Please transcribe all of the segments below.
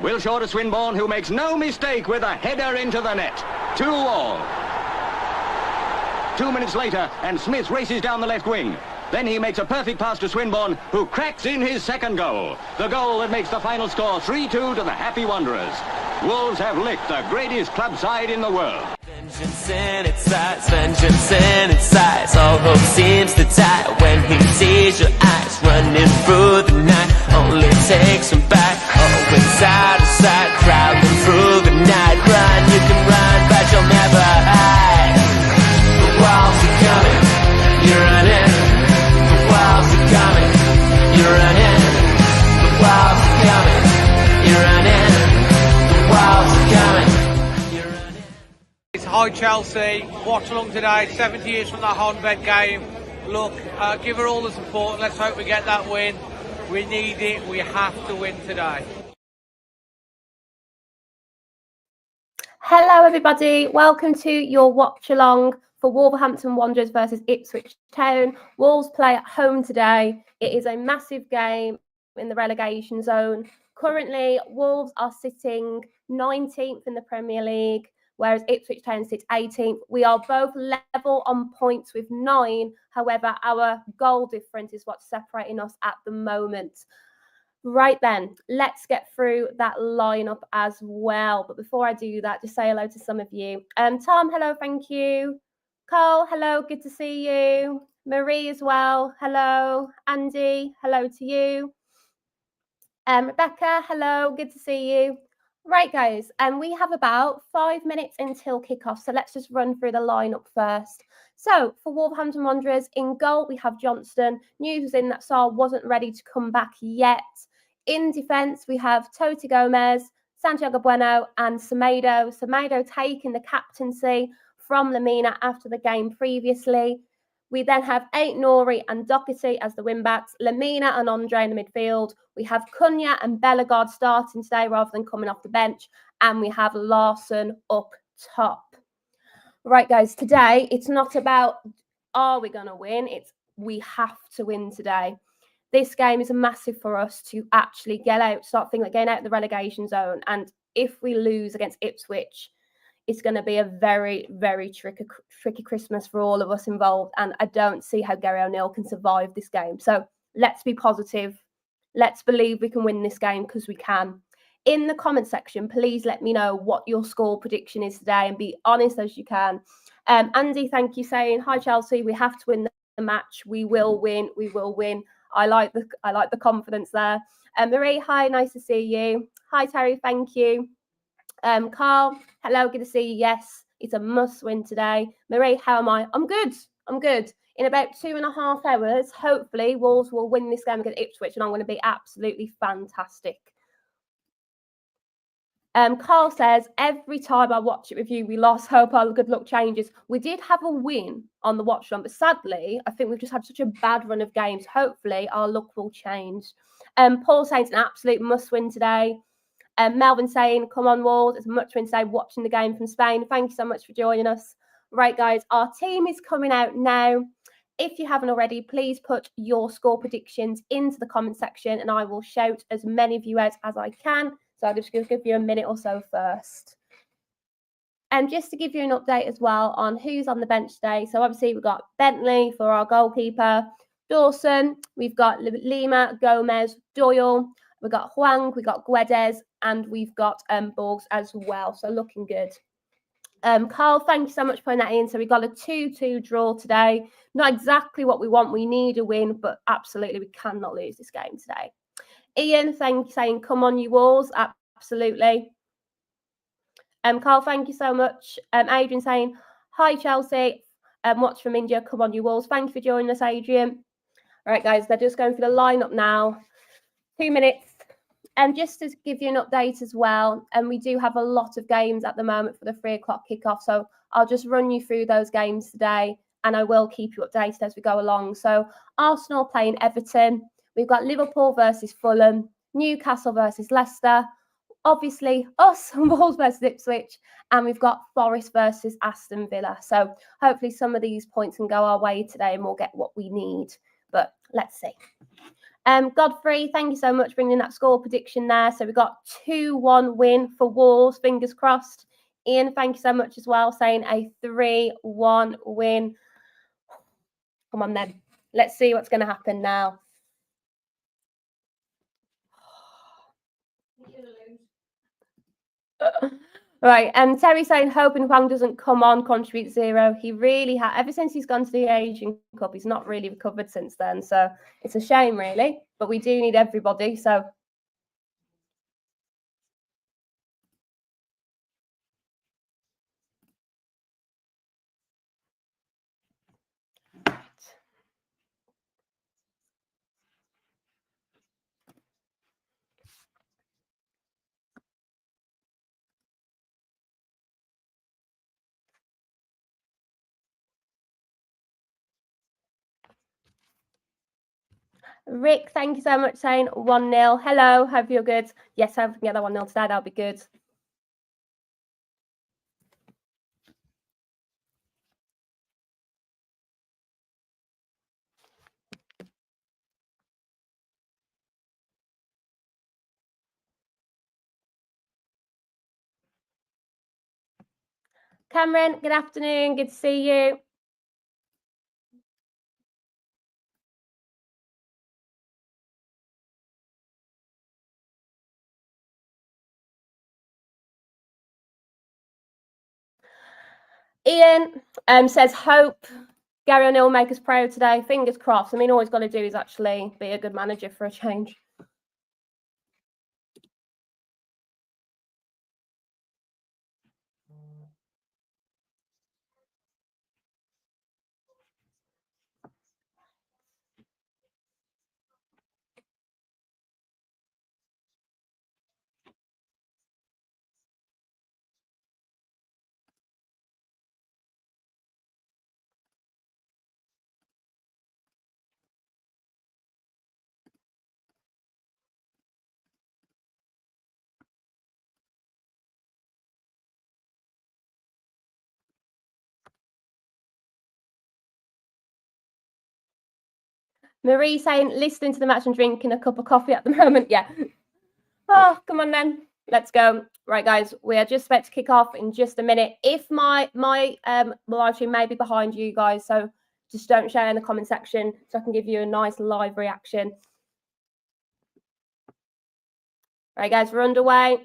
Will show to Swinburne, who makes no mistake with a header into the net. 2-2. 2 minutes later, and Smith races down the left wing. Then he makes a perfect pass to Swinburne, who cracks in his second goal. The goal that makes the final score 3-2 to the Happy Wanderers. Wolves have licked the greatest club side in the world. Vengeance in its eyes, vengeance in its eyes. All hope seems to die when he sees your eyes running through the night. Only takes him back, oh, inside of sight, crowding through the night. Run, you can run, but you'll never hide. The walls are coming, you're running. The walls are coming, you're running. The walls are coming, you're running. The walls are coming. Hi Chelsea, Watchalong today, 70 years from that Honved game. Look, give her all the support, let's hope we get that win. We need it, we have to win today. Hello everybody, welcome to your Watchalong for Wolverhampton Wanderers versus Ipswich Town. Wolves play at home today. It is a massive game in the relegation zone. Currently, Wolves are sitting 19th in the Premier League, whereas Ipswich Town sits 18th. We are both level on points with 9. However, our goal difference is what's separating us at the moment. Right then, let's get through that lineup as well. But before I do that, just say hello to some of you. Tom, hello, thank you. Cole, hello, good to see you. Marie as well, hello. Andy, hello to you. Rebecca, hello, good to see you. Right, guys, and we have about 5 minutes until kickoff, so let's just run through the lineup first. So, for Wolverhampton Wanderers, in goal, we have Johnston. News was in that Sarr wasn't ready to come back yet. In defence, we have Toti Gomez, Santiago Bueno, and Semedo. Semedo taking the captaincy from Lamina after the game previously. We then have Ait-Nouri and Doherty as the wing-backs, Lamina and Andre in the midfield. We have Cunha and Bellegarde starting today rather than coming off the bench. And we have Larson up top. Right, guys, today it's not about are we going to win? It's we have to win today. This game is massive for us to actually get out, start thinking like getting out of the relegation zone. And if we lose against Ipswich, it's going to be a very, very tricky Christmas for all of us involved. And I don't see how Gary O'Neill can survive this game. So let's be positive. Let's believe we can win this game because we can. In the comment section, please let me know what your score prediction is today and be honest as you can. Andy, thank you, saying, hi, Chelsea. We have to win the match. We will win. We will win. I like the confidence there. Marie, hi, nice to see you. Hi, Terry, thank you. Carl, hello, good to see you. Yes, it's a must win today. Marie, how am I? I'm good. I'm good. In about 2.5 hours, hopefully, Wolves will win this game against Ipswich, and I'm going to be absolutely fantastic. Carl says, every time I watch it with you, we lost. Hope our good luck changes. We did have a win on the Watchalong, but sadly, I think we've just had such a bad run of games. Hopefully, our luck will change. Paul saying it's an absolute must win today. Melvin saying, come on, Wolves. It's a much win today watching the game from Spain. Thank you so much for joining us. Right, guys, our team is coming out now. If you haven't already, please put your score predictions into the comment section and I will shout as many of you out as I can. So I'll just give you a minute or so first. And just to give you an update as well on who's on the bench today. So obviously we've got Bentley for our goalkeeper, Dawson, we've got Lima, Gomez, Doyle, we've got Huang, we've got Guedes, and we've got Borgs as well. So looking good. Carl, thank you so much for putting that in. So we got a 2-2 draw today. Not exactly what we want. We need a win, but absolutely we cannot lose this game today. Ian, thank you, saying, come on, you Wolves. Absolutely. Carl, thank you so much. Adrian saying, hi, Chelsea. Watch from India. Come on, you Wolves. Thank you for joining us, Adrian. All right, guys, they're just going through the lineup now. 2 minutes. And just to give you an update as well, and we do have a lot of games at the moment for the 3 o'clock kickoff. So I'll just run you through those games today and I will keep you updated as we go along. So Arsenal playing Everton. We've got Liverpool versus Fulham, Newcastle versus Leicester, obviously us, Wolves versus Ipswich, and we've got Forest versus Aston Villa. So hopefully some of these points can go our way today and we'll get what we need. But let's see. Godfrey, thank you so much for bringing that score prediction there. So we got 2-1 win for Wolves, fingers crossed. Ian, thank you so much as well, saying a 3-1 win. Come on then, let's see what's going to happen now. Right, Terry saying hoping Huang doesn't come on, contribute 0. He really has. Ever since he's gone to the Asian Cup, he's not really recovered since then. So it's a shame, really. But we do need everybody. So Rick, thank you so much, saying 1-0. Hello, hope you're good. Yes, I hope we can get that 1-0 today. That'll be good. Cameron, good afternoon. Good to see you. Ian says, hope Gary O'Neill will make us proud today. Fingers crossed. I mean, all he's got to do is actually be a good manager for a change. Marie saying, listening to the match and drinking a cup of coffee at the moment. Yeah. Oh, come on then. Let's go. Right, guys, we are just about to kick off in just a minute. If my live stream may be behind you guys, so just don't share in the comment section so I can give you a nice live reaction. Right, guys, we're underway.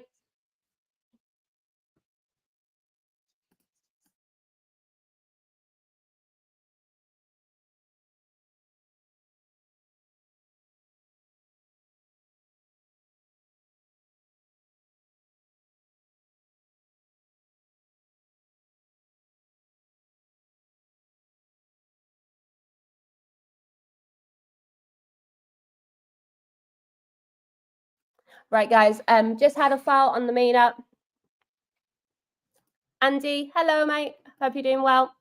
Right, guys, just had a foul on the meetup. Andy, hello, mate. Hope you're doing well.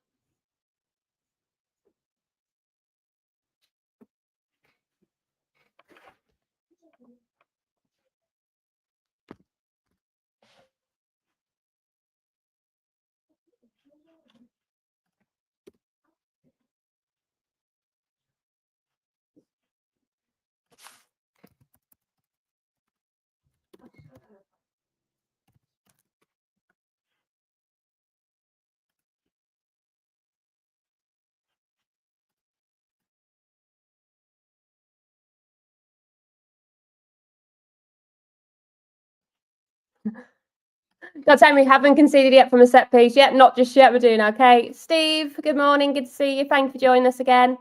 God damn, we haven't conceded yet from a set piece yet. Not just yet. We're doing okay. Steve, good morning. Good to see you. Thank you for joining us again.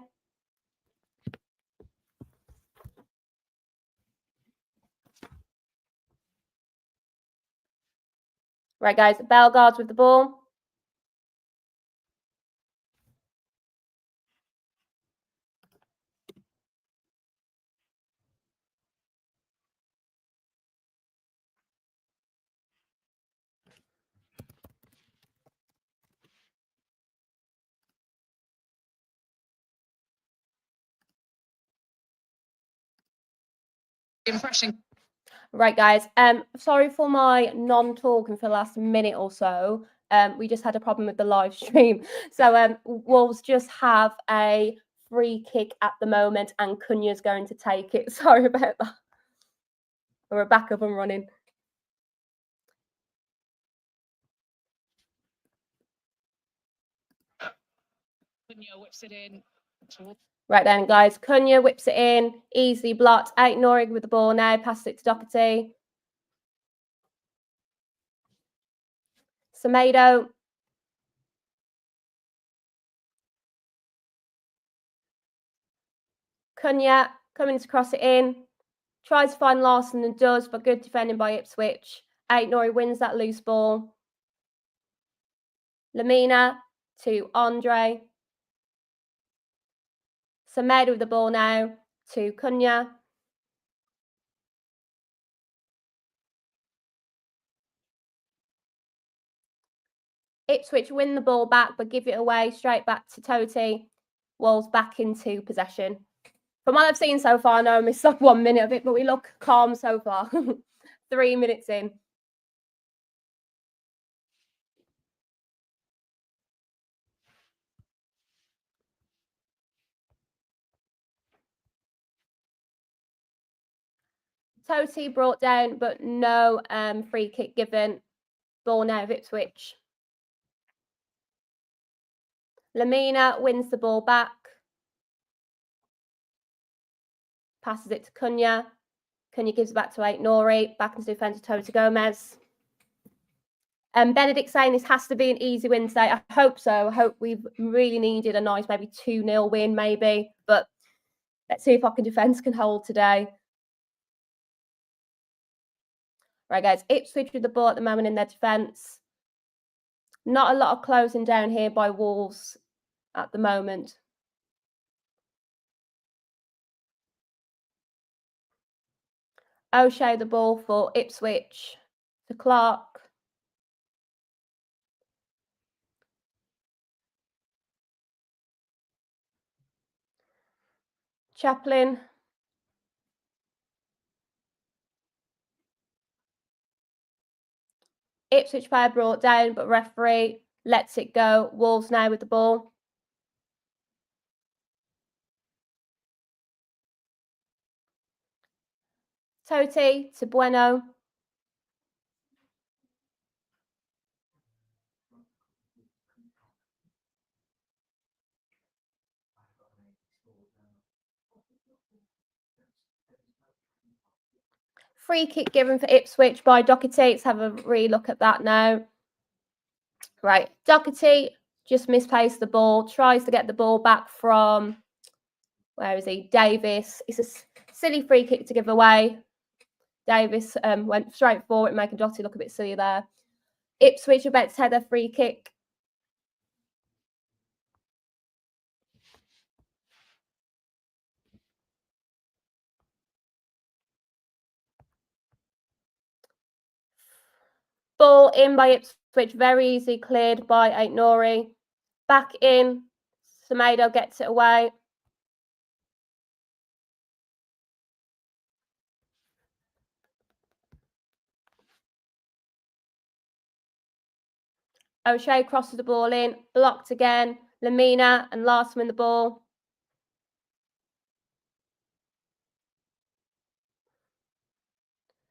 Right, guys, Bellegarde's with the ball. Impression. Right, guys. Sorry for my non-talking for the last minute or so. We just had a problem with the live stream. So Wolves just have a free kick at the moment, and Cunha's going to take it. Sorry about that. We're back up and running. Cunha whips it in. Right then, guys. Cunha whips it in. Easily blocked. Out Norig with the ball now. Passes it to Doherty. Semedo. Cunha coming to cross it in. Tries to find Larson and does, but good defending by Ipswich. Out Norig wins that loose ball. Lamina to Andre. Semedo with the ball now to Cunha. Ipswich win the ball back, but give it away straight back to Totti. Wolves back into possession. From what I've seen so far, I know I missed like 1 minute of it, but we look calm so far. 3 minutes in. Totti brought down, but no free kick given. Ball now of Ipswich. Lamina wins the ball back. Passes it to Cunha. Cunha gives it back to Nori. Back into defender Totti Gomez. Benedict saying this has to be an easy win today. I hope so. I hope we've really needed a nice maybe 2-0 win maybe. But let's see if our defence can hold today. Right, guys. Ipswich with the ball at the moment in their defence. Not a lot of closing down here by Wolves at the moment. O'Shea the ball for Ipswich to Clark. Chaplin. Ipswich player brought down, but referee lets it go. Wolves now with the ball. Totti to Bueno. Free kick given for Ipswich by Doherty. Let's have a re-look at that now. Right, Doherty just misplaced the ball. Tries to get the ball back from, where is he? Davis. It's a silly free kick to give away. Davis went straight forward, making Doherty look a bit silly there. Ipswich are about to take their free kick. Ball in by Ipswich, very easy cleared by Aitnori. Back in, Semedo gets it away. O'Shea crosses the ball in, blocked again. Lamina and Larson win the ball.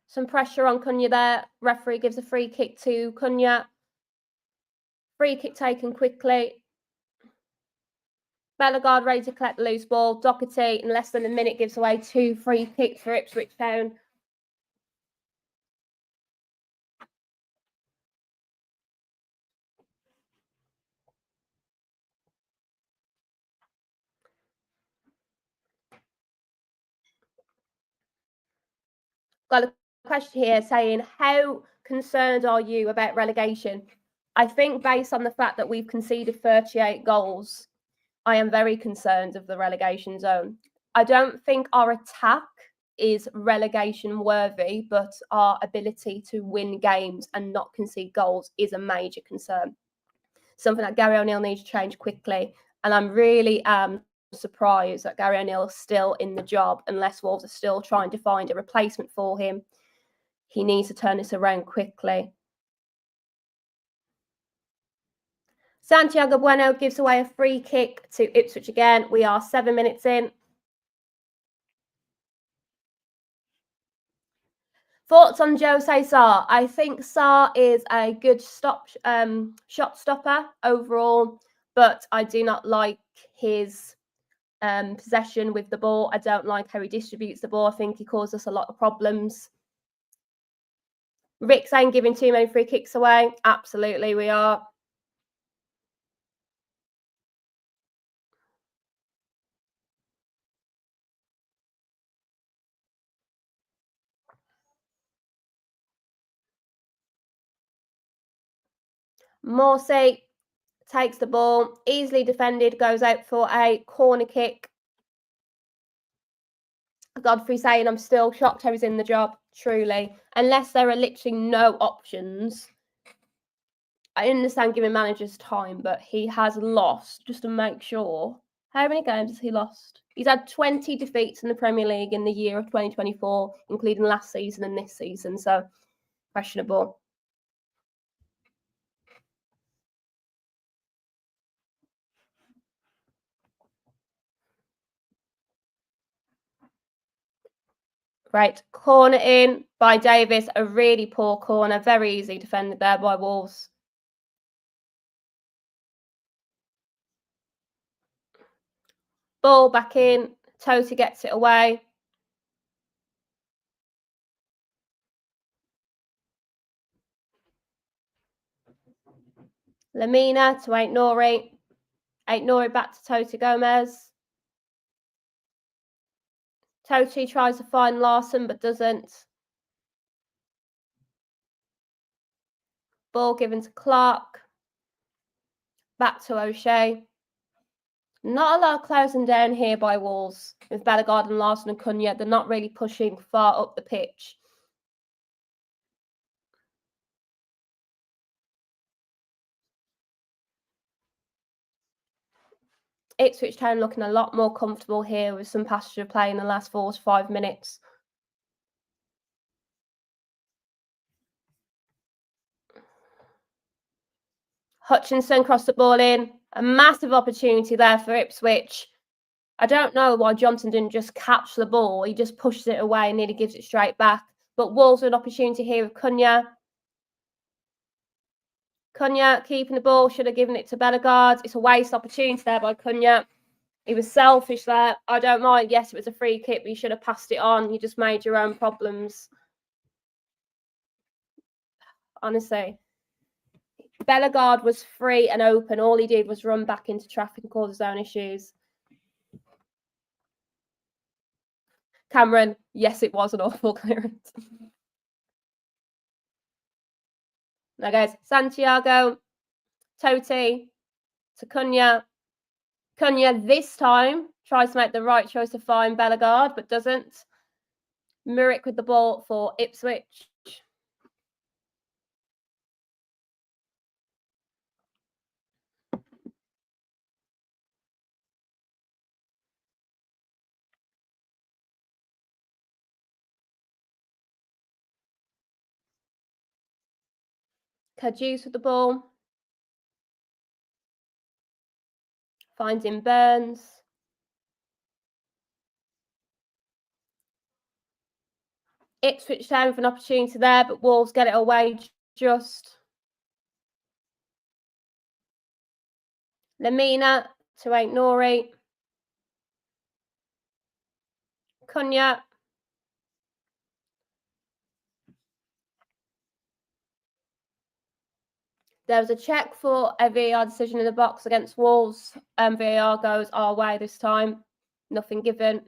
Some pressure on Cunha there. Referee gives a free kick to Cunha. Free kick taken quickly. Bellegarde ready to collect the loose ball. Doherty in less than a minute gives away 2 free kicks for Ipswich Town. Got a question here saying, how concerned are you about relegation? I think based on the fact that we've conceded 38 goals, I am very concerned of the relegation zone. I don't think our attack is relegation worthy, but our ability to win games and not concede goals is a major concern. Something that Gary O'Neill needs to change quickly. And I'm really surprised that Gary O'Neill is still in the job unless Wolves are still trying to find a replacement for him. He needs to turn this around quickly. Santiago Bueno gives away a free kick to Ipswich again. We are 7 minutes in. Thoughts on Jose Sarr? I think Sarr is a good shot stopper overall, but I do not like his possession with the ball. I don't like how he distributes the ball. I think he causes us a lot of problems. Rick saying giving too many free kicks away. Absolutely, we are. Morsey takes the ball, easily defended, goes out for a corner kick. Godfrey saying, I'm still shocked how he's in the job, truly. Unless there are literally no options. I understand giving managers time, but he has lost, just to make sure. How many games has he lost? He's had 20 defeats in the Premier League in the year of 2024, including last season and this season, so questionable. Right, corner in by Davis, a really poor corner, very easily defended there by Wolves. Ball back in, Toty gets it away. Lamina to Ait Nouri. Ait Nouri back to Toty Gomez. Toty tries to find Larson but doesn't. Ball given to Clark. Back to O'Shea. Not a lot of closing down here by Wolves with Bellegarde and Larson and Cunha. They're not really pushing far up the pitch. Ipswich Town looking a lot more comfortable here with some passage of play in the last 4 to 5 minutes. Hutchinson crossed the ball in. A massive opportunity there for Ipswich. I don't know why Johnson didn't just catch the ball. He just pushes it away and nearly gives it straight back. But Wolves with an opportunity here with Cunha. Cunha keeping the ball. Should have given it to Bellegarde. It's a waste opportunity there by Cunha. He was selfish there. I don't mind. Yes, it was a free kick, but you should have passed it on. You just made your own problems. Honestly. Bellegarde was free and open. All he did was run back into traffic and cause his own issues. Cameron, yes, it was an awful clearance. Now, guys, Santiago, Toty, to Cunha. Cunha this time tries to make the right choice to find Bellegarde, but doesn't. Murick with the ball for Ipswich. Kajus with the ball. Finding Burns. Ipswich Town with an opportunity there, but Wolves get it away just. Lamina to Ait Nouri. Cunha. There was a check for a VAR decision in the box against Wolves. VAR goes our way this time. Nothing given.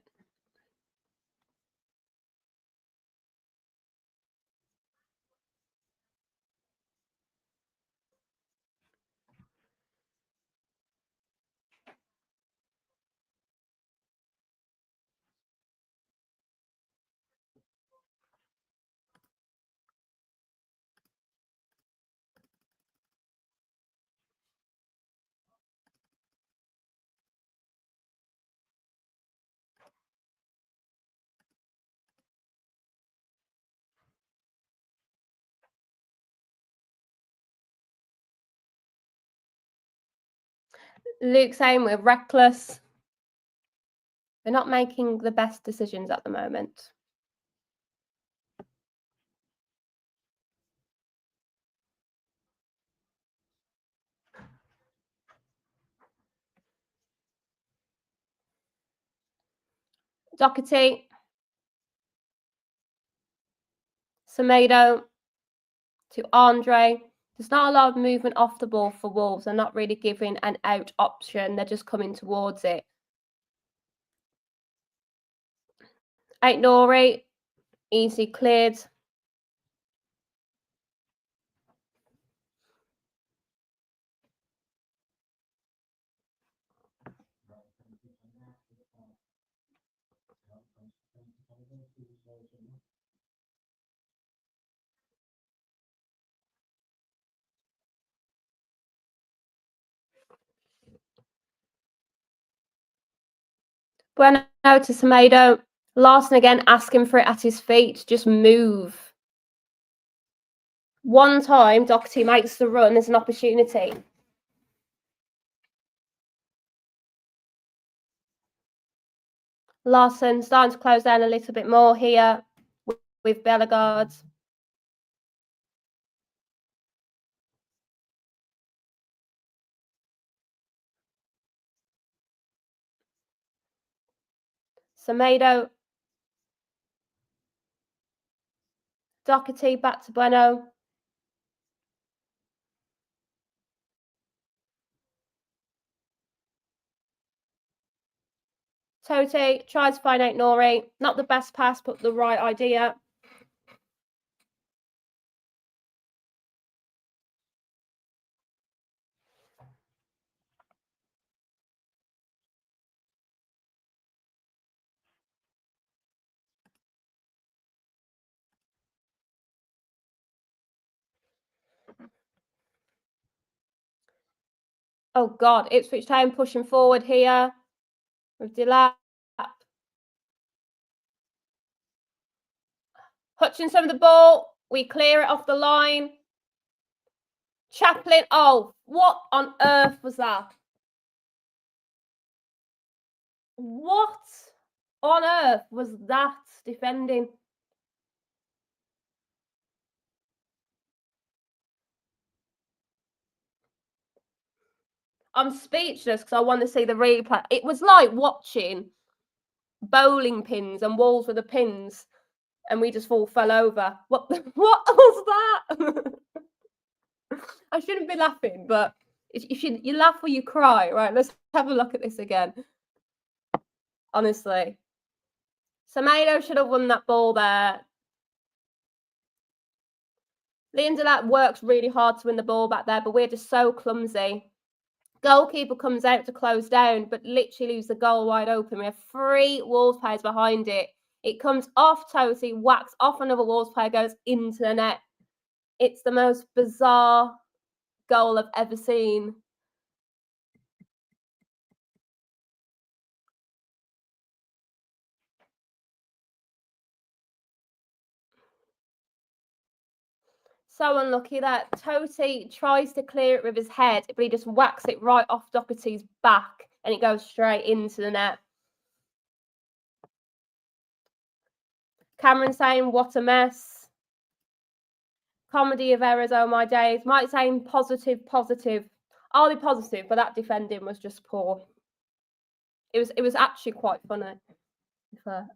Luke saying we're reckless. We're not making the best decisions at the moment. Doherty. Semedo to Andre. There's not a lot of movement off the ball for Wolves. They're not really giving an out option. They're just coming towards it. Nori, easy cleared. Bueno to Semedo. Larson again asking for it at his feet. Just move. One time, Doherty makes the run. There's an opportunity. Larson starting to close down a little bit more here with Bellegarde. Semedo. Doherty back to Bueno. Tote tries to find out Nori. Not the best pass, but the right idea. Oh, God. Ipswich Town pushing forward here with Delap. Hutchinson with the ball. We clear it off the line. Chaplin. Oh, what on earth was that? What on earth was that defending? I'm speechless because I want to see the replay. It was like watching bowling pins and walls with the pins, and we just all fell over. What was that? I shouldn't be laughing, but you laugh or you cry, right? Let's have a look at this again. Honestly, Semedo should have won that ball there. Liam Delap works really hard to win the ball back there, but we're just so clumsy. Goalkeeper comes out to close down, but literally leaves the goal wide open. We have 3 Wolves players behind it. It comes off Tosi, whacks off another Wolves player, goes into the net. It's the most bizarre goal I've ever seen. So unlucky that Tosi tries to clear it with his head, but he just whacks it right off Doherty's back and it goes straight into the net. Cameron saying, what a mess. Comedy of errors, oh my days. Mike saying positive. I'll be positive, but that defending was just poor. It was actually quite funny.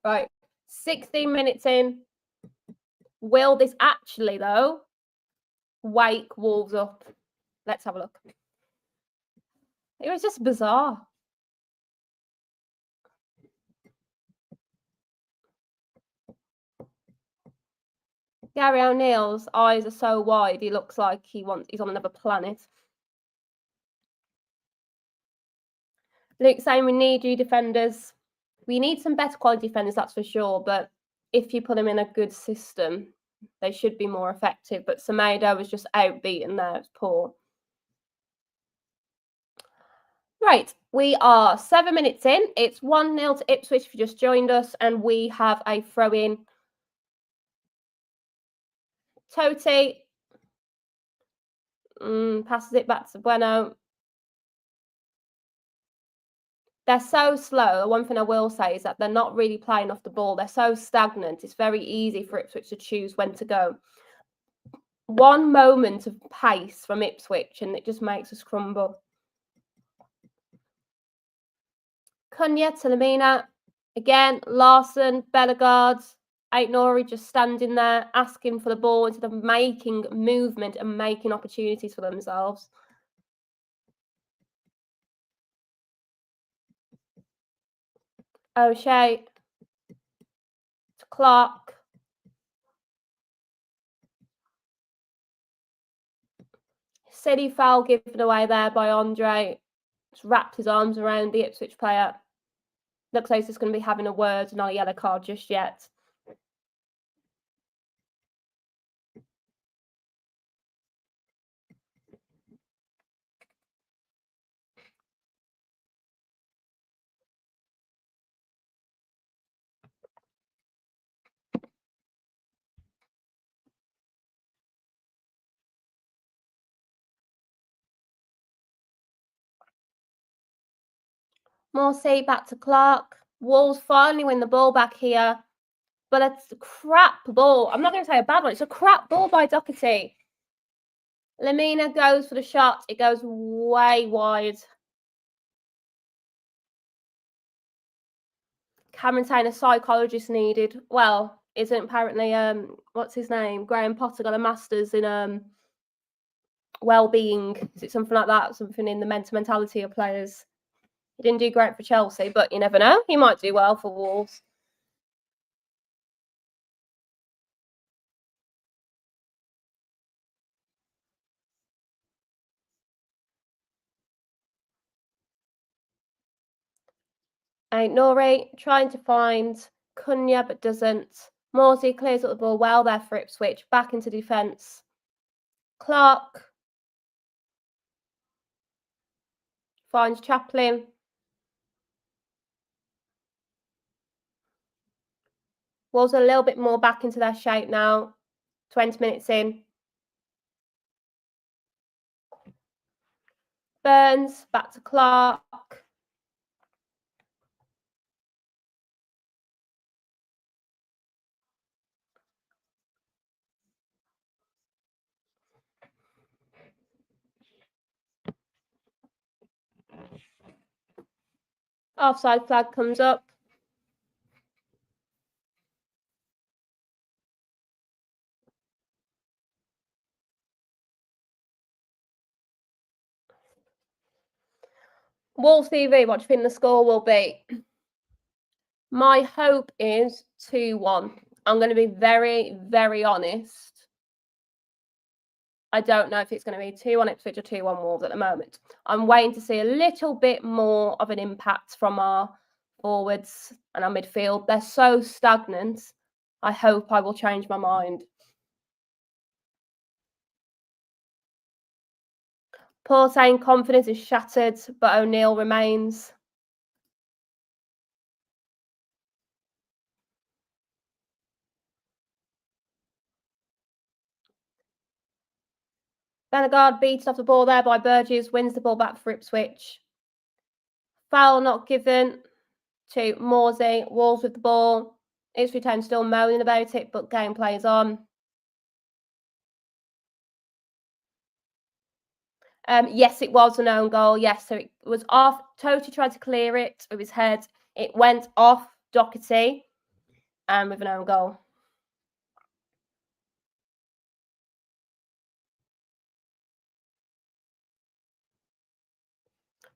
Right, 16 minutes in. Will this actually, though, wake Wolves up? Let's have a look. It was just bizarre. Gary O'Neill's eyes are so wide, he looks like he's on another planet. Luke saying we need you defenders. We need some better quality defenders, that's for sure. But if you put them in a good system, they should be more effective. But Semedo was just outbeaten there. It's poor. Right, we are 7 minutes in. It's 1-0 to Ipswich if you just joined us, and we have a throw-in. Tote passes it back to Bueno. They're so slow. One thing I will say is that they're not really playing off the ball. They're so stagnant. It's very easy for Ipswich to choose when to go. One moment of pace from Ipswich and it just makes us crumble. Cunha to Lamina. Again, Larson, Bellegarde, Aitnori just standing there asking for the ball instead of making movement and making opportunities for themselves. O'Shea to Clark. Silly foul given away there by Andre. Just wrapped his arms around the Ipswich player. Looks like he's going to be having a word, not a yellow card just yet. Morsey back to Clark. Wolves finally win the ball back here. But it's a crap ball. I'm not going to say a bad one. It's a crap ball by Doherty. Lamina goes for the shot. It goes way wide. Cameron saying a psychologist needed. Well, isn't apparently what's his name? Graham Potter got a master's in well-being. Is it something like that? Something in the mentality of players. He didn't do great for Chelsea, but you never know. He might do well for Wolves. Nori trying to find Cunha, but doesn't. Morsey clears up the ball well there for Ipswich. Back into defence. Clark finds Chaplin. Wolves a little bit more back into their shape now. 20 minutes in. Burns back to Clark. Offside flag comes up. Wolves TV, what do you think the score will be? My hope is 2-1. I'm going to be very, very honest. I don't know if it's going to be 2-1 Ipswich or 2-1 Wolves at the moment. I'm waiting to see a little bit more of an impact from our forwards and our midfield. They're so stagnant. I hope I will change my mind. Paul saying confidence is shattered, but O'Neill remains. Bellegarde beats off the ball there by Burgess, wins the ball back for Ipswich. Foul not given to Morsey. Wolves with the ball. Ipswich Town still moaning about it, but game plays on. Yes, it was an own goal. Yes, so it was off. Toty tried to clear it with his head. It went off Doherty and with an own goal.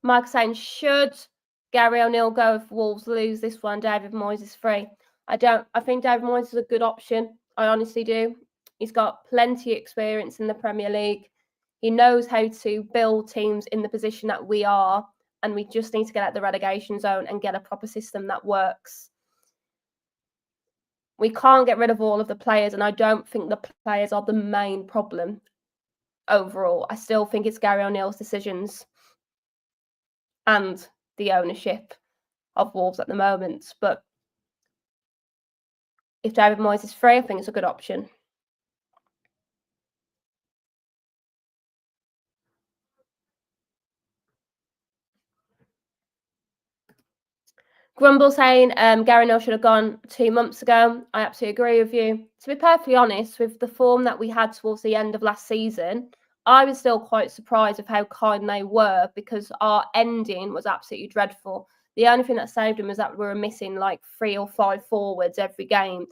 Mike saying, should Gary O'Neill go if Wolves lose this one? David Moyes is free. I think David Moyes is a good option. I honestly do. He's got plenty of experience in the Premier League. He knows how to build teams in the position that we are, and we just need to get out the relegation zone and get a proper system that works. We can't get rid of all of the players, and I don't think the players are the main problem overall. I still think it's Gary O'Neill's decisions and the ownership of Wolves at the moment. But if David Moyes is free, I think it's a good option. Grumble saying Gary Neal should have gone 2 months ago. I absolutely agree with you. To be perfectly honest, with the form that we had towards the end of last season, I was still quite surprised of how kind they were, because our ending was absolutely dreadful. The only thing that saved him was that we were missing like 3 or 5 forwards every game.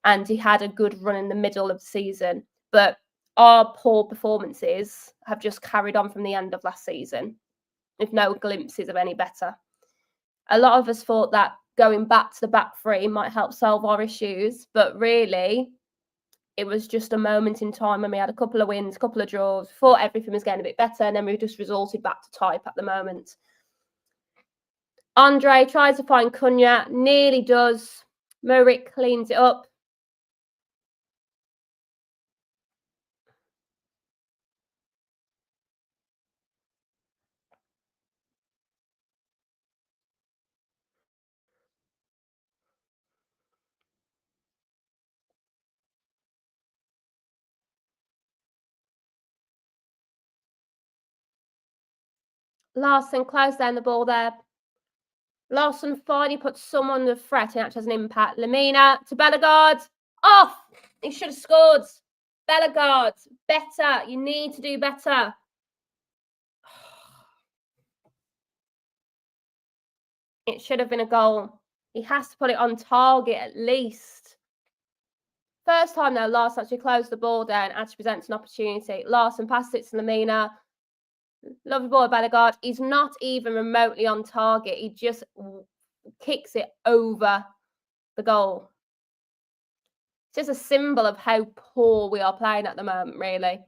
And he had a good run in the middle of the season. But our poor performances have just carried on from the end of last season, with no glimpses of any better. A lot of us thought that going back to the back three might help solve our issues, but really, it was just a moment in time when we had a couple of wins, a couple of draws, thought everything was getting a bit better, and then we just resorted back to type at the moment. Andre tries to find Cunha, nearly does. Murik cleans it up. Larson closed down the ball there. Larson finally puts someone under threat and actually has an impact. Lamina to Bellegarde. Off! He should have scored. Bellegarde, better. You need to do better. It should have been a goal. He has to put it on target at least. First time though, Larson actually closed the ball down, actually presents an opportunity. Larson passes it to Lamina. Lovely ball, Bellegarde. He's not even remotely on target. He just kicks it over the goal. It's just a symbol of how poor we are playing at the moment, really.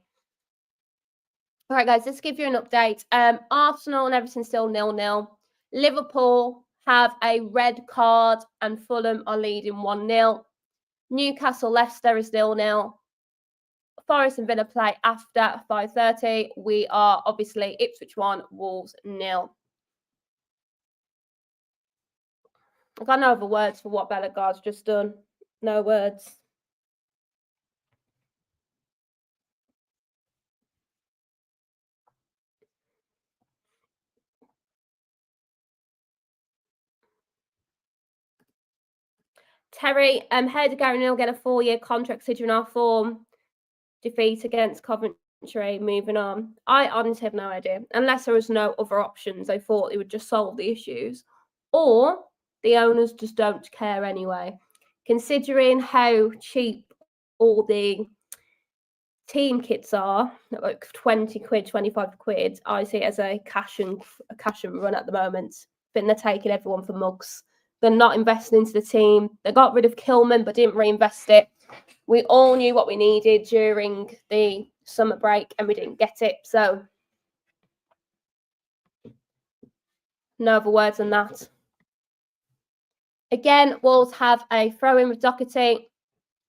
All right, guys, let's give you an update. Arsenal and everything's still 0-0. Liverpool have a red card and Fulham are leading 1-0. Newcastle, Leicester is 0-0. Forest and Villa play after 5:30. We are obviously Ipswich 1, Wolves 0. I've got no other words for what Bellegarde's just done. No words. Terry, how did Gary Neal get a 4-year contract considering our form? Defeat against Coventry, moving on. I honestly have no idea. Unless there was no other options, I thought it would just solve the issues. Or the owners just don't care anyway. Considering how cheap all the team kits are, like 20 quid, 25 quid, I see it as a cash and run at the moment. I think they're taking everyone for mugs. They're not investing into the team. They got rid of Kilman but didn't reinvest it. We all knew what we needed during the summer break and we didn't get it. So no other words than that. Again, Wolves have a throw-in with Doherty.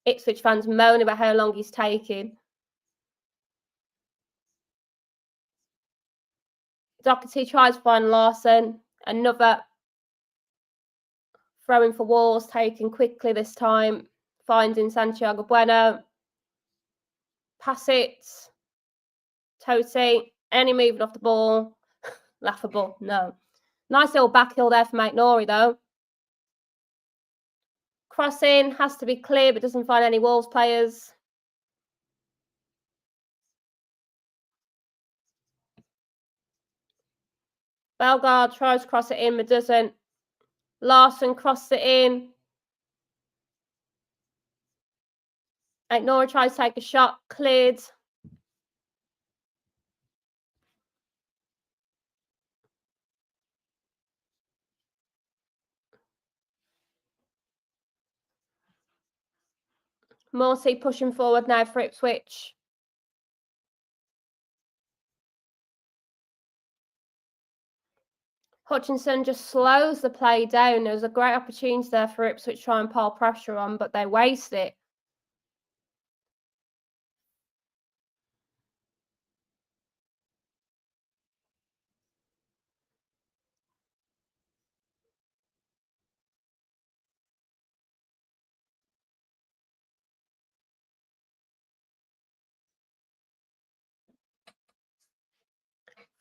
Ipswich fans moan about how long he's taking. Doherty tries to find Larson. Another throw-in for Wolves, taken quickly this time. Finding Santiago Bueno. Pass it. Totti. Any moving off the ball? Laughable. No. Nice little back heel there for Mike Nori, though. Crossing has to be clear, but doesn't find any Wolves players. Bellegarde tries to cross it in, but doesn't. Larson crosses it in. Nori tries to take a shot, cleared. Morsey pushing forward now for Ipswich. Hutchinson just slows the play down. There was a great opportunity there for Ipswich to try and pile pressure on, but they waste it.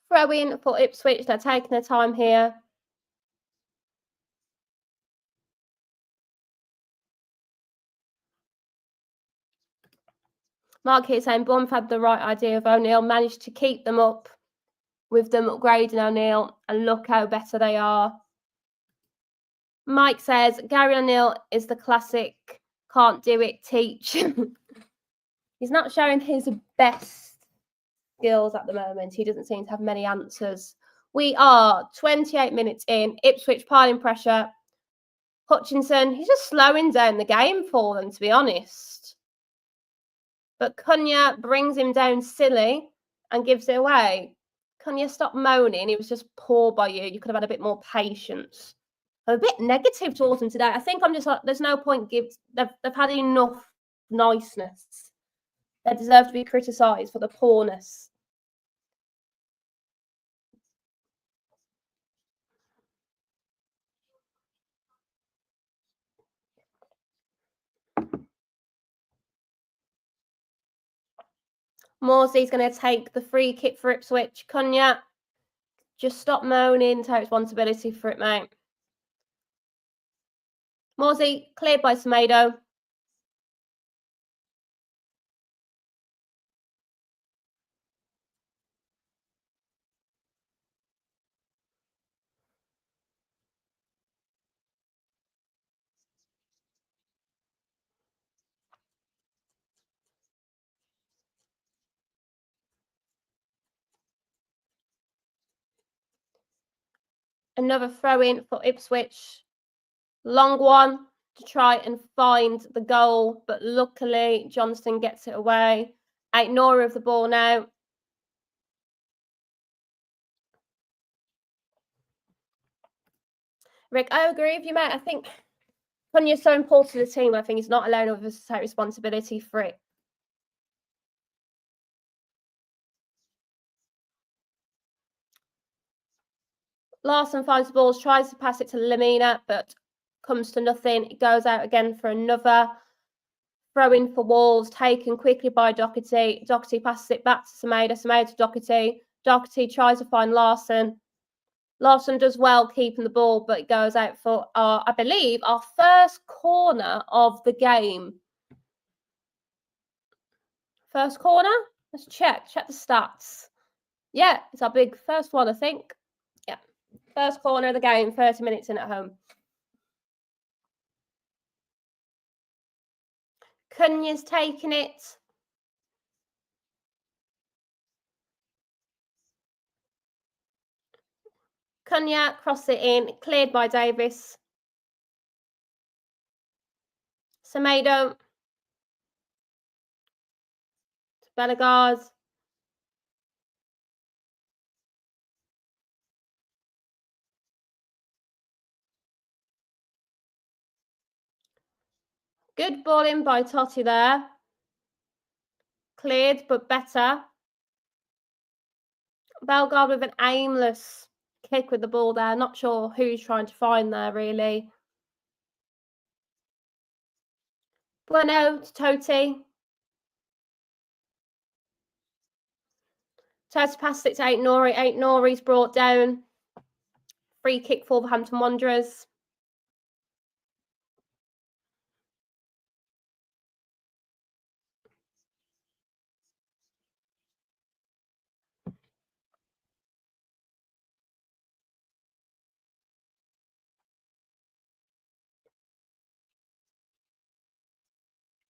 Throw in for Ipswich. They're taking their time here. Mark here saying Bournemouth had the right idea of O'Neill, managed to keep them up with them upgrading O'Neill, and look how better they are. Mike says Gary O'Neill is the classic can't do it, teach. He's not showing his best skills at the moment. He doesn't seem to have many answers. We are 28 minutes in. Ipswich piling pressure. Hutchinson, he's just slowing down the game for them, to be honest. But Cunha brings him down silly and gives it away. Cunha, stop moaning. It was just poor by you. You could have had a bit more patience. I'm a bit negative towards them today. I think I'm just like, there's no point. They've had enough niceness. They deserve to be criticised for the poorness. Morsley's going to take the free kick for Ipswich. Cunha, just stop moaning. Take responsibility for it, mate. Morsley, cleared by Semedo. Another throw in for Ipswich. Long one to try and find the goal, but luckily Johnston gets it away. Nora of the ball now. Rick, I agree with you, mate. I think Cunha's so important to the team. I think he's not allowing others to take responsibility for it. Larson finds the balls, tries to pass it to Lamina, but comes to nothing. It goes out again for another throw-in for Wolves, taken quickly by Doherty. Doherty passes it back to Semedo. Semedo to Doherty. Doherty tries to find Larson. Larson does well keeping the ball, but it goes out for, I believe, our first corner of the game. First corner? Let's check the stats. Yeah, it's our big first one, I think. Yeah, first corner of the game, 30 minutes in at home. Cunha's taking it. Cunha, cross it in, cleared by Davis. Semedo. Bellegarde. Good ball in by Totti there. Cleared, but better. Bellegarde with an aimless kick with the ball there. Not sure who's trying to find there, really. Bueno to Totti. Totti passed it to Aït-Nouri. Aït-Nouri's brought down. Free kick for Wolverhampton Wanderers.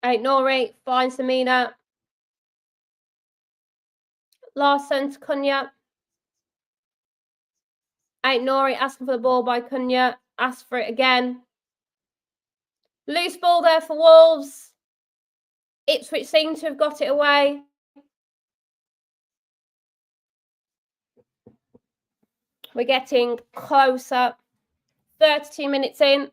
Aït-Nouri finds Lamina. Larson to Cunha. Aït-Nouri asking for the ball by Cunha. Asks for it again. Loose ball there for Wolves. Ipswich seem to have got it away. We're getting closer. 32 minutes in.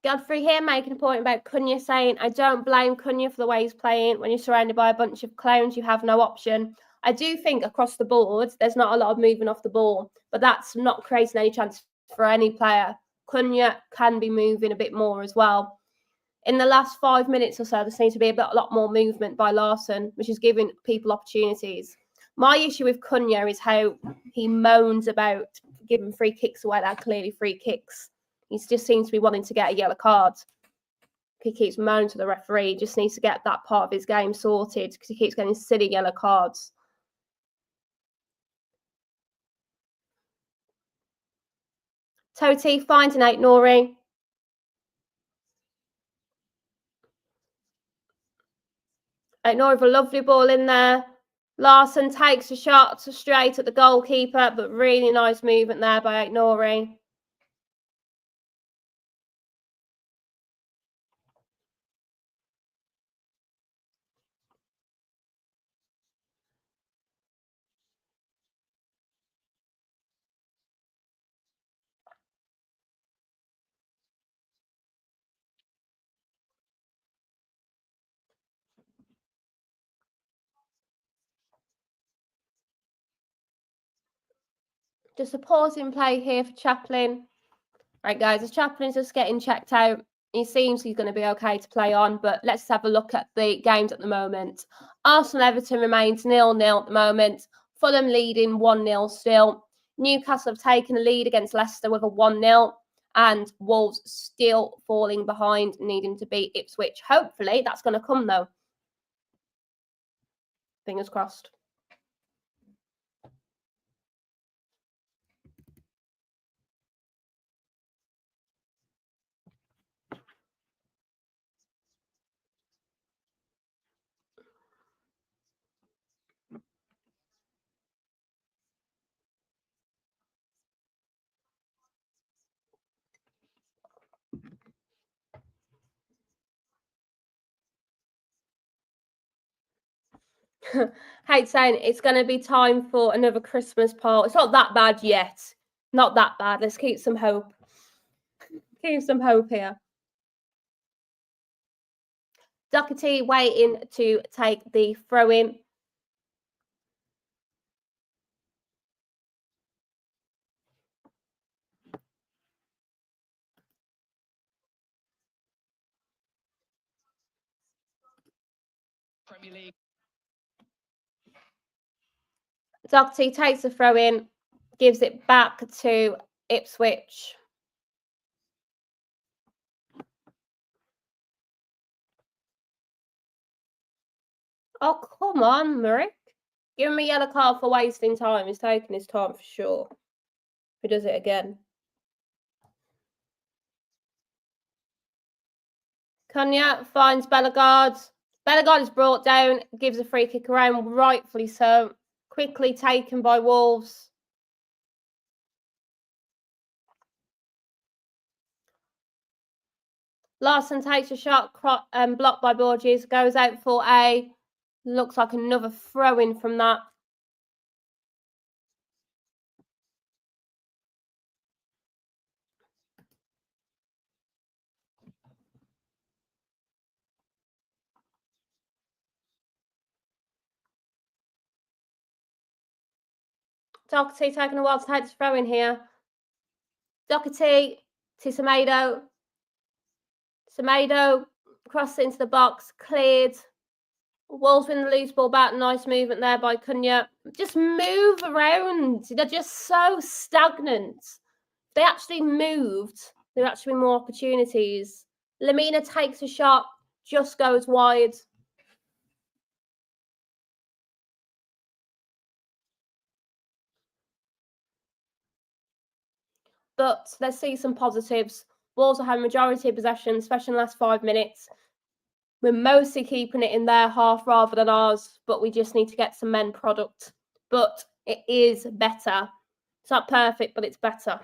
Godfrey here making a point about Cunha, saying, I don't blame Cunha for the way he's playing. When you're surrounded by a bunch of clowns, you have no option. I do think across the board, there's not a lot of moving off the ball, but that's not creating any chance for any player. Cunha can be moving a bit more as well. In the last 5 minutes or so, there seems to be a lot more movement by Larson, which is giving people opportunities. My issue with Cunha is how he moans about giving free kicks away that are clearly free kicks. He just seems to be wanting to get a yellow card. He keeps moaning to the referee. He just needs to get that part of his game sorted because he keeps getting silly yellow cards. Toti finds an 8 Nori. Nori with a lovely ball in there. Larson takes a shot straight at the goalkeeper, but really nice movement there by Nori. Just a pause in play here for Chaplin. Right, guys, as Chaplin's just getting checked out, he seems he's going to be okay to play on, but let's have a look at the games at the moment. Arsenal-Everton remains 0-0 at the moment. Fulham leading 1-0 still. Newcastle have taken a lead against Leicester with a 1-0, and Wolves still falling behind, needing to beat Ipswich. Hopefully, that's going to come, though. Fingers crossed. Hate saying it's going to be time for another Christmas party. It's not that bad yet. Not that bad. Let's keep some hope. Keep some hope here. Doherty waiting to take the throw-in. Premier League. Doherty takes the throw-in, gives it back to Ipswich. Oh, come on, Murick. Give him a yellow card for wasting time. He's taking his time for sure. He does it again. Cunha finds Bellegarde. Bellegarde is brought down, gives a free kick around, rightfully so. Quickly taken by Wolves. Larson takes a shot, blocked by Borges, goes out for a, looks like another throw-in from that. Doherty taking a while to take this throw-in here. Doherty to Semedo. Semedo crosses into the box, cleared. Wolves win the loose ball back. Nice movement there by Cunha. Just move around. They're just so stagnant. If they actually moved, there would actually be more opportunities. Lamina takes a shot, just goes wide. But let's see some positives. Wolves have had majority of possession, especially in the last 5 minutes. We're mostly keeping it in their half rather than ours, but we just need to get some men product. But it is better. It's not perfect, but it's better.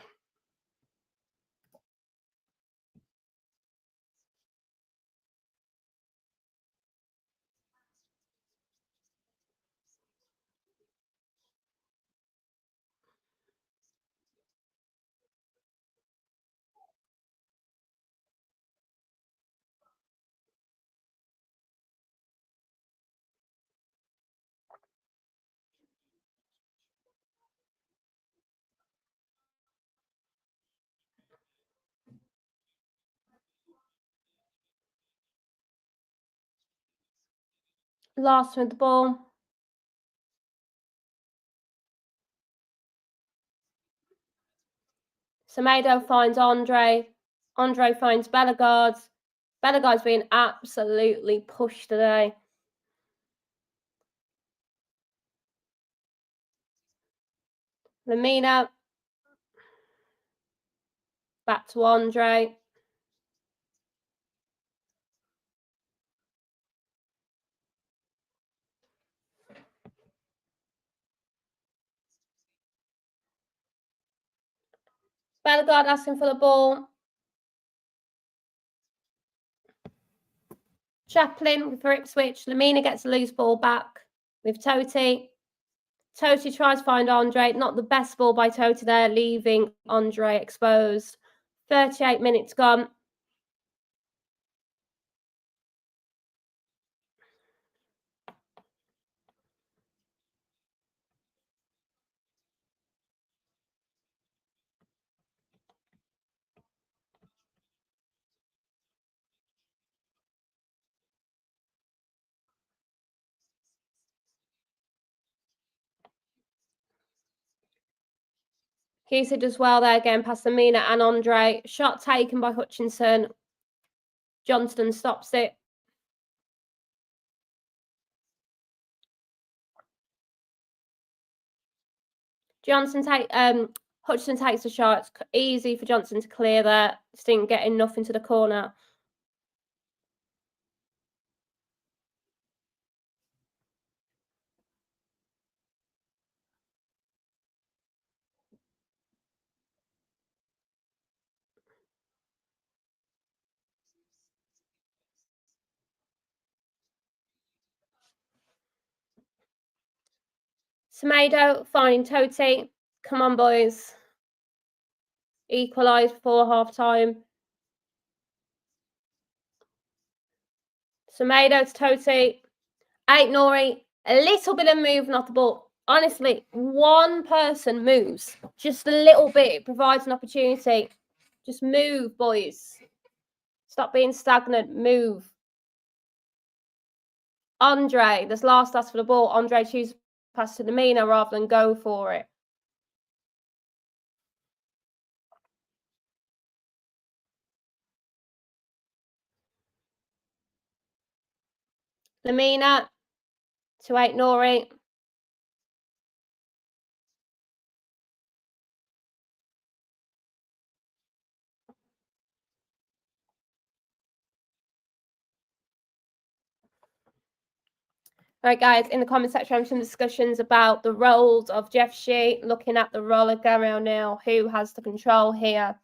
Last with the ball. Semedo finds Andre. Andre finds Bellegarde. Bellegarde's being absolutely pushed today. Lamina. Back to Andre. Bellegarde asking for the ball. Chaplin for Ipswich. Lamina gets a loose ball back with Totti. Totti tries to find Andre. Not the best ball by Totti there, leaving Andre exposed. 38 minutes gone. Kisa does well there again past Lamina and Andre. Shot taken by Hutchinson. Johnston stops it. Hutchinson takes the shot. It's easy for Johnson to clear there. Just didn't get enough into the corner. Semedo finding Totti. Come on, boys. Equalised before half time. Semedo to Totti. Nori. A little bit of movement off the ball. Honestly, one person moves just a little bit. It provides an opportunity. Just move, boys. Stop being stagnant. Move. Andre, this last ask for the ball. Andre chooses to pass to Lamina rather than go for it. Lamina to Nori. Right, guys, in the comment section, some discussions about the roles of Jeff Shee, looking at the role of Gary O'Neill, who has the control here.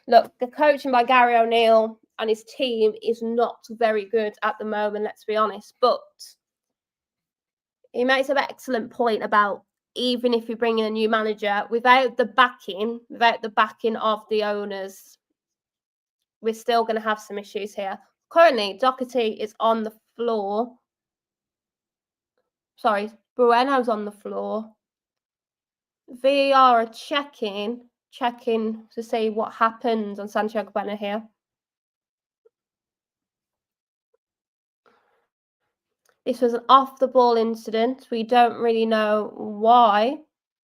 Look, the coaching by Gary O'Neill and his team is not very good at the moment, let's be honest. But he makes an excellent point about even if you bring in a new manager, without the backing of the owners, we're still going to have some issues here. Currently, Doherty is on the floor. Sorry, Bueno's on the floor. VAR are checking to see what happened on Santiago Bueno here. This was an off-the-ball incident. We don't really know why,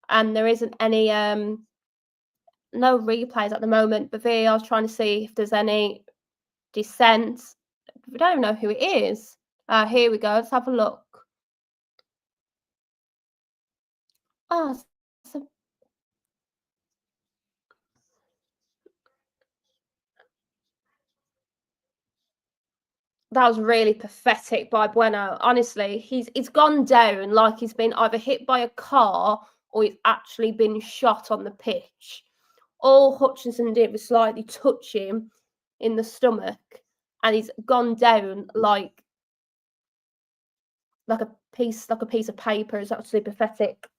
and there isn't any no replays at the moment. But VAR is trying to see if there's any dissent. We don't even know who it is. Here we go. Let's have a look. Oh, so that was really pathetic by Bueno. Honestly, he's gone down like he's been either hit by a car or he's actually been shot on the pitch. All Hutchinson did was slightly touch him in the stomach, and he's gone down like a piece of paper. It's actually pathetic.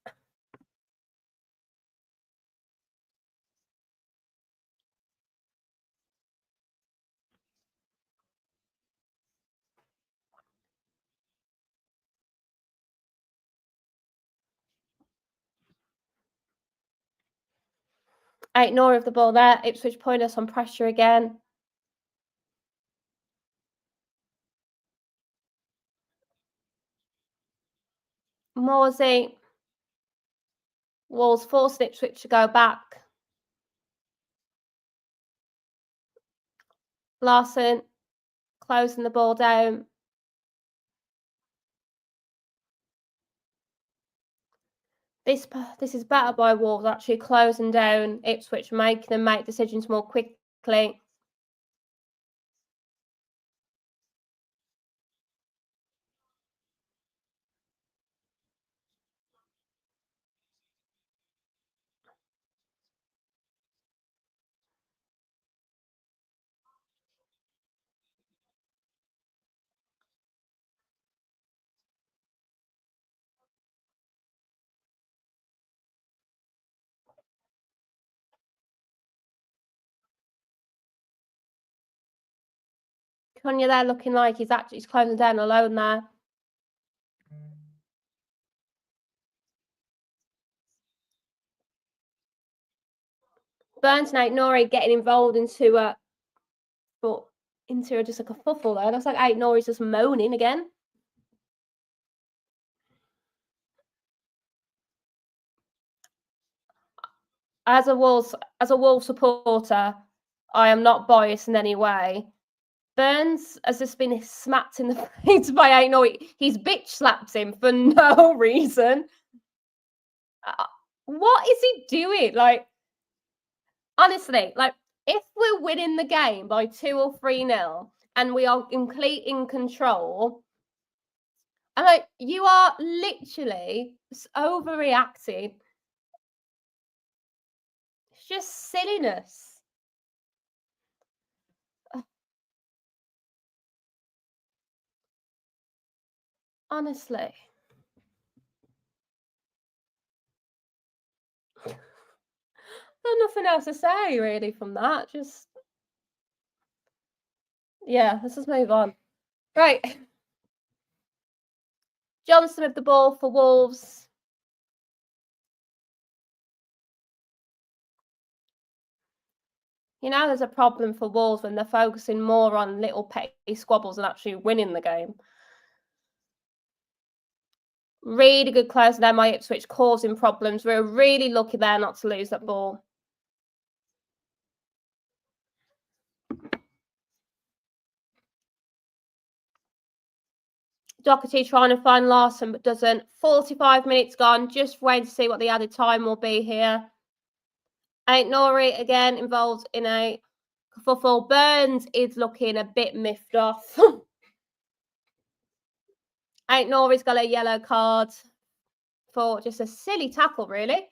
Nori of the ball there. Ipswich point us on pressure again. Morsey. Walls forced Ipswich to go back. Larson closing the ball down. This is better by Wolves, actually closing down Ipswich, making them make decisions more quickly. Cunha there looking like he's closing down alone there. Burns and Ait Nori getting involved into just a kerfuffle there. Looks like Ait Nori's just moaning again. As a Wolves supporter, I am not biased in any way. Burns has just been smacked in the face by Ait Nori. He's bitch slaps him for no reason. What is he doing? Like, honestly, like, if we're winning the game by 2 or 3-0 and we are in control, I'm like, you are literally overreacting. It's just silliness. Honestly. There's nothing else to say, really, from that. Just, yeah, let's just move on. Right. Johnson with the ball for Wolves. You know, there's a problem for Wolves when they're focusing more on little petty squabbles than actually winning the game. Really good close there by Ipswich, causing problems. We're really lucky there not to lose that ball. Doherty trying to find Larson, but doesn't. 45 minutes gone. Just waiting to see what the added time will be here. Ait Nori again involved in a kerfuffle. Burns is looking a bit miffed off. Ait Nori's got a yellow card for just a silly tackle, really.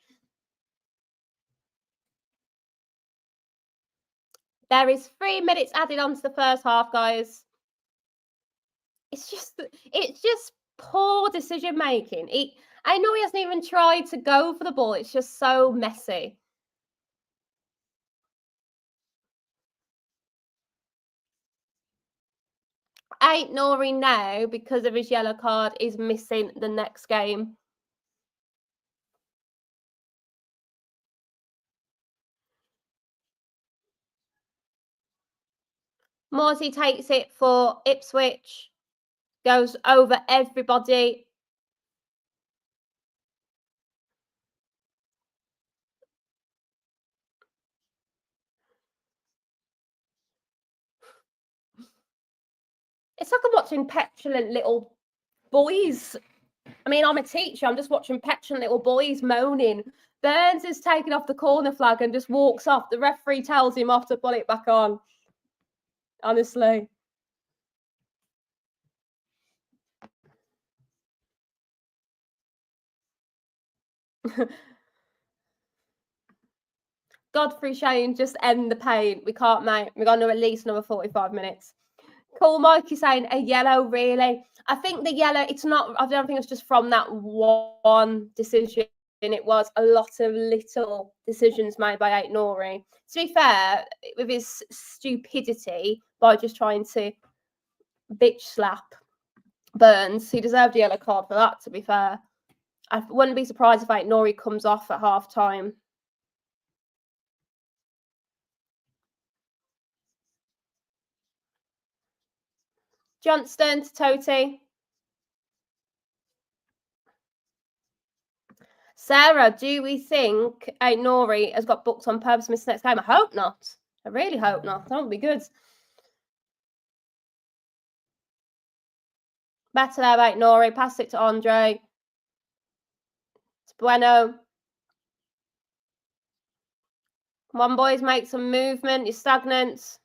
There is 3 minutes added on to the first half, guys. It's just poor decision making. I know he hasn't even tried to go for the ball. It's just so messy. Ait Nori now, because of his yellow card, is missing the next game. Morsey takes it for Ipswich. Goes over everybody. It's like I'm watching petulant little boys. I mean, I'm a teacher. I'm just watching petulant little boys moaning. Burns is taking off the corner flag and just walks off. The referee tells him off to put it back on. Honestly. Godfrey Shane, just end the pain. We can't, mate. We're going to at least another 45 minutes. Cool, Mikey saying a yellow, really. I think the yellow, it's not, I don't think it's just from that one decision. It was a lot of little decisions made by Ait Nori. To be fair, with his stupidity by just trying to bitch slap Burns, he deserved a yellow card for that, to be fair. I wouldn't be surprised if Ait Nori comes off at half time. Johnston to Toty. Sarah, do we think Ait Nori has got booked on purpose to miss the next game? I hope not. I really hope not. That would be good. Better there, mate, Nori. Pass it to Andre. It's Bueno. Come on, boys, make some movement. You're stagnant.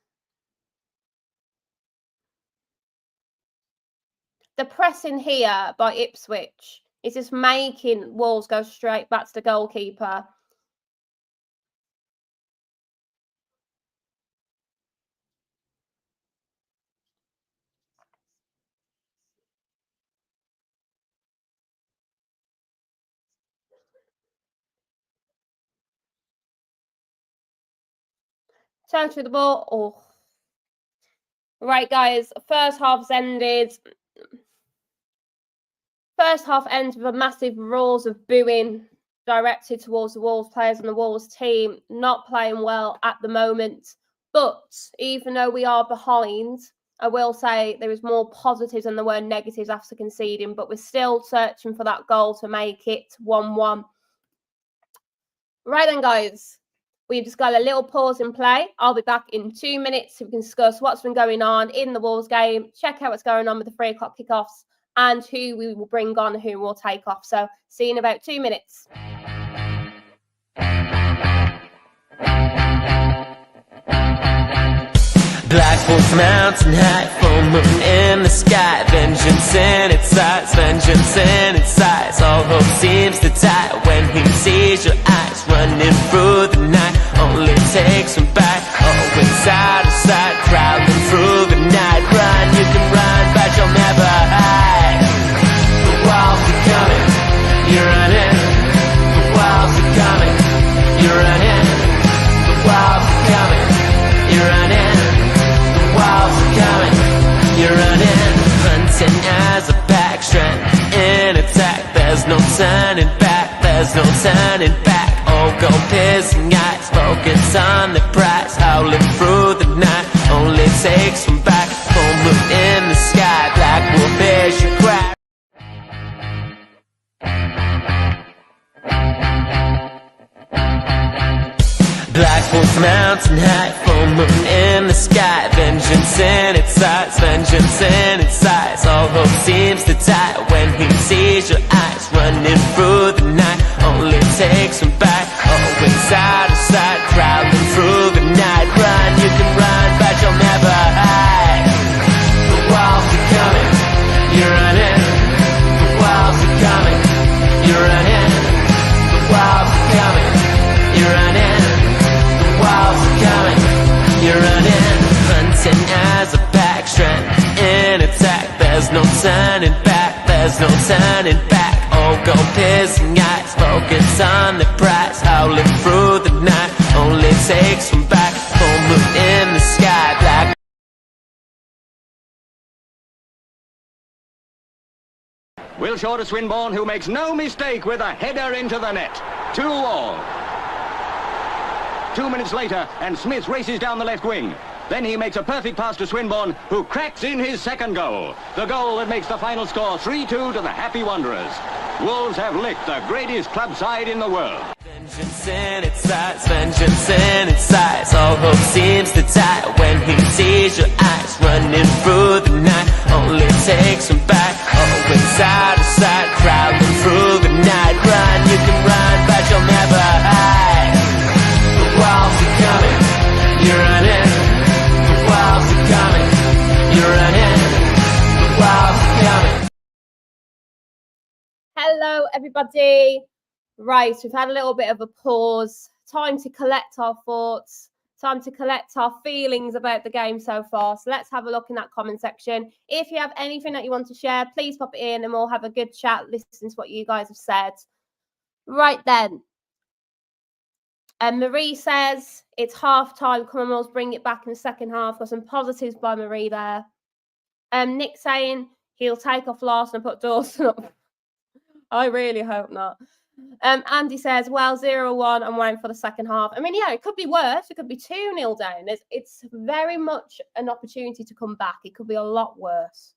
The pressing here by Ipswich is just making Wolves go straight back to the goalkeeper. Turn to the ball. Oh. Right, guys. First half's ended. First half ends with a massive roars of booing directed towards the Wolves players and the Wolves team. Not playing well at the moment. But even though we are behind, I will say there is more positives than there were negatives after conceding. But we're still searching for that goal to make it 1-1. Right then, guys. We've just got a little pause in play. I'll be back in 2 minutes so we can discuss what's been going on in the Wolves game, check out what's going on with the 3 o'clock kickoffs, and who we will bring on, who will take off. So see you in about 2 minutes. Black Wolf mountain high, full moon in the sky. Vengeance in its sights, vengeance in its sights. All hope seems to die when he sees your eyes running through the night. Only takes him back, always side to side, crawling through the night. Run, you can run, but you'll never hide. The walls are coming, you're running. The walls are coming, you're running. The walls are coming, you're running. Walls are coming, you're running. Hunting as a pack, strength in attack. There's no turning back, there's no turning back. All go piercing eyes, focus on the prize. Howling through the night, only takes from back. Full moon in the sky, Black Wolf bears your cry. Black Wolf mountain high, full moon in the sky. Vengeance in its sights, vengeance in its sights. All hope seems to die when he sees your eyes running through the night. Only takes him back, always side to side, crawling through the night. Run, you can run, but you'll never hide. The walls are coming, you're running. The walls are coming, you're running. The walls are coming, you're running. Walls are coming, you're running. Hunting as a pack, strength in attack. There's no turning back, there's no turning back. All go piercing eyes, focus on the prize. Howling through the night, only takes from back. Full moon in the sky, Black. Wilshaw to Swinburne, who makes no mistake with a header into the net. 2-2. 2 minutes later, and Smith races down the left wing. Then he makes a perfect pass to Swinburne, who cracks in his second goal. The goal that makes the final score 3-2 to the Happy Wanderers. Wolves have licked the greatest club side in the world. Vengeance in its sights, vengeance in its sights. All hope seems to die when he sees your eyes running through the night. Only takes him back, always side to side, crawling through the night. Run, you can run, but you'll never hide. The walls are coming, you're running. The walls are coming, you're running. The walls are coming. Hello, everybody. Right, we've had a little bit of a pause. Time to collect our thoughts. Time to collect our feelings about the game so far. So let's have a look in that comment section. If you have anything that you want to share, please pop it in and we'll have a good chat, listen to what you guys have said. Right then. And Marie says, it's half time. Come on, Wolves, bring it back in the second half. Got some positives by Marie there. Nick saying he'll take off Larson and put Dawson up. I really hope not. Andy says, well, 0-1. I'm waiting for the second half. I mean, yeah, it could be worse. It could be 2-0 down. It's very much an opportunity to come back. It could be a lot worse.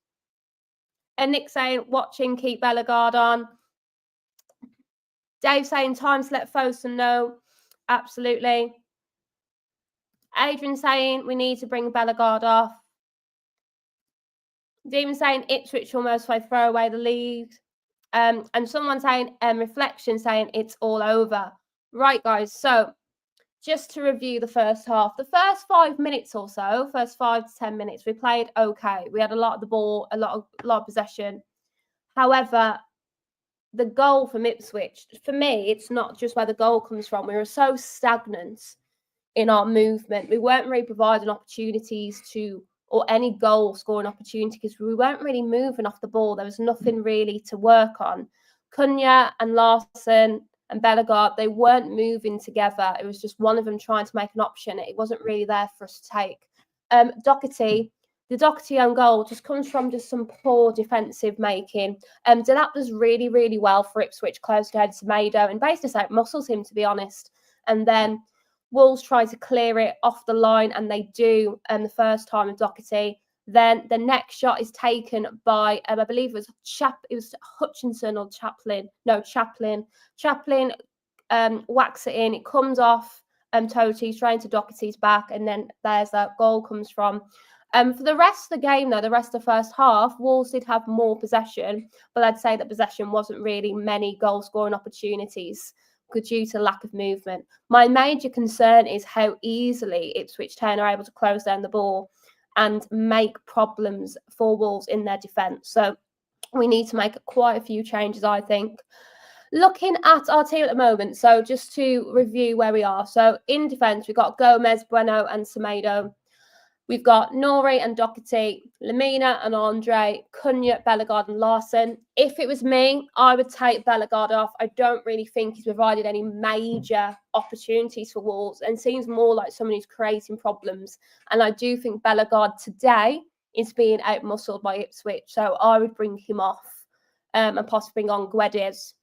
And Nick saying, watching, keep Bellegarde on. Dave saying, time to let Fosun know. Absolutely. Adrian saying, we need to bring Bellegarde off. Demon saying Ipswich almost way throw away the lead. And someone saying reflection saying it's all over. Right, guys. So just to review the first half, the first 5 minutes or so, first 5 to 10 minutes, we played okay. We had a lot of the ball, a lot of possession. However, the goal from Ipswich, for me, it's not just where the goal comes from. We were so stagnant in our movement. We weren't really providing opportunities or any goal scoring opportunity because we weren't really moving off the ball. There was nothing really to work on. Cunha and Larson and Bellegarde, they weren't moving together. It was just one of them trying to make an option. It wasn't really there for us to take. Doherty, the Doherty own goal just comes from just some poor defensive making. Delap does really, really well for Ipswich, close to Semedo, and basically like muscles him, to be honest. And then Wolves try to clear it off the line, and they do the first time with Doherty. Then the next shot is taken by, I believe it was Hutchinson or Chaplin. No, Chaplin. Chaplin whacks it in. It comes off Toty, straight to Doherty's back, and then there's that goal comes from. For the rest of the game, though, the rest of the first half, Wolves did have more possession, but I'd say that possession wasn't really many goal-scoring opportunities due to lack of movement. My major concern is how easily Ipswich Town are able to close down the ball and make problems for Wolves in their defence. So we need to make quite a few changes, I think. Looking at our team at the moment, so just to review where we are. So in defence, we've got Gomez, Bueno and Semedo. We've got Nori and Doherty, Lamina and Andre, Cunha, Bellegarde and Larson. If it was me, I would take Bellegarde off. I don't really think he's provided any major opportunities for Wolves and seems more like someone who's creating problems. And I do think Bellegarde today is being out-muscled by Ipswich. So I would bring him off and possibly bring on Guedes.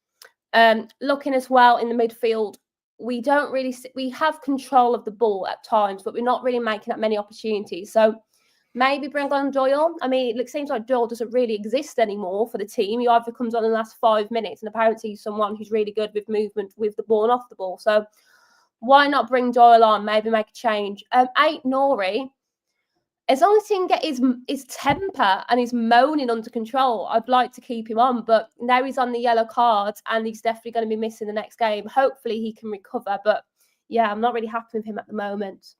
Looking as well in the midfield, we have control of the ball at times, but we're not really making that many opportunities. So maybe bring on Doyle. I mean, it seems like Doyle doesn't really exist anymore for the team. He either comes on in the last 5 minutes, and apparently he's someone who's really good with movement with the ball and off the ball. So why not bring Doyle on? Maybe make a change. 8 Nori. As long as he can get his temper and his moaning under control, I'd like to keep him on. But now he's on the yellow card and he's definitely going to be missing the next game. Hopefully he can recover. But yeah, I'm not really happy with him at the moment.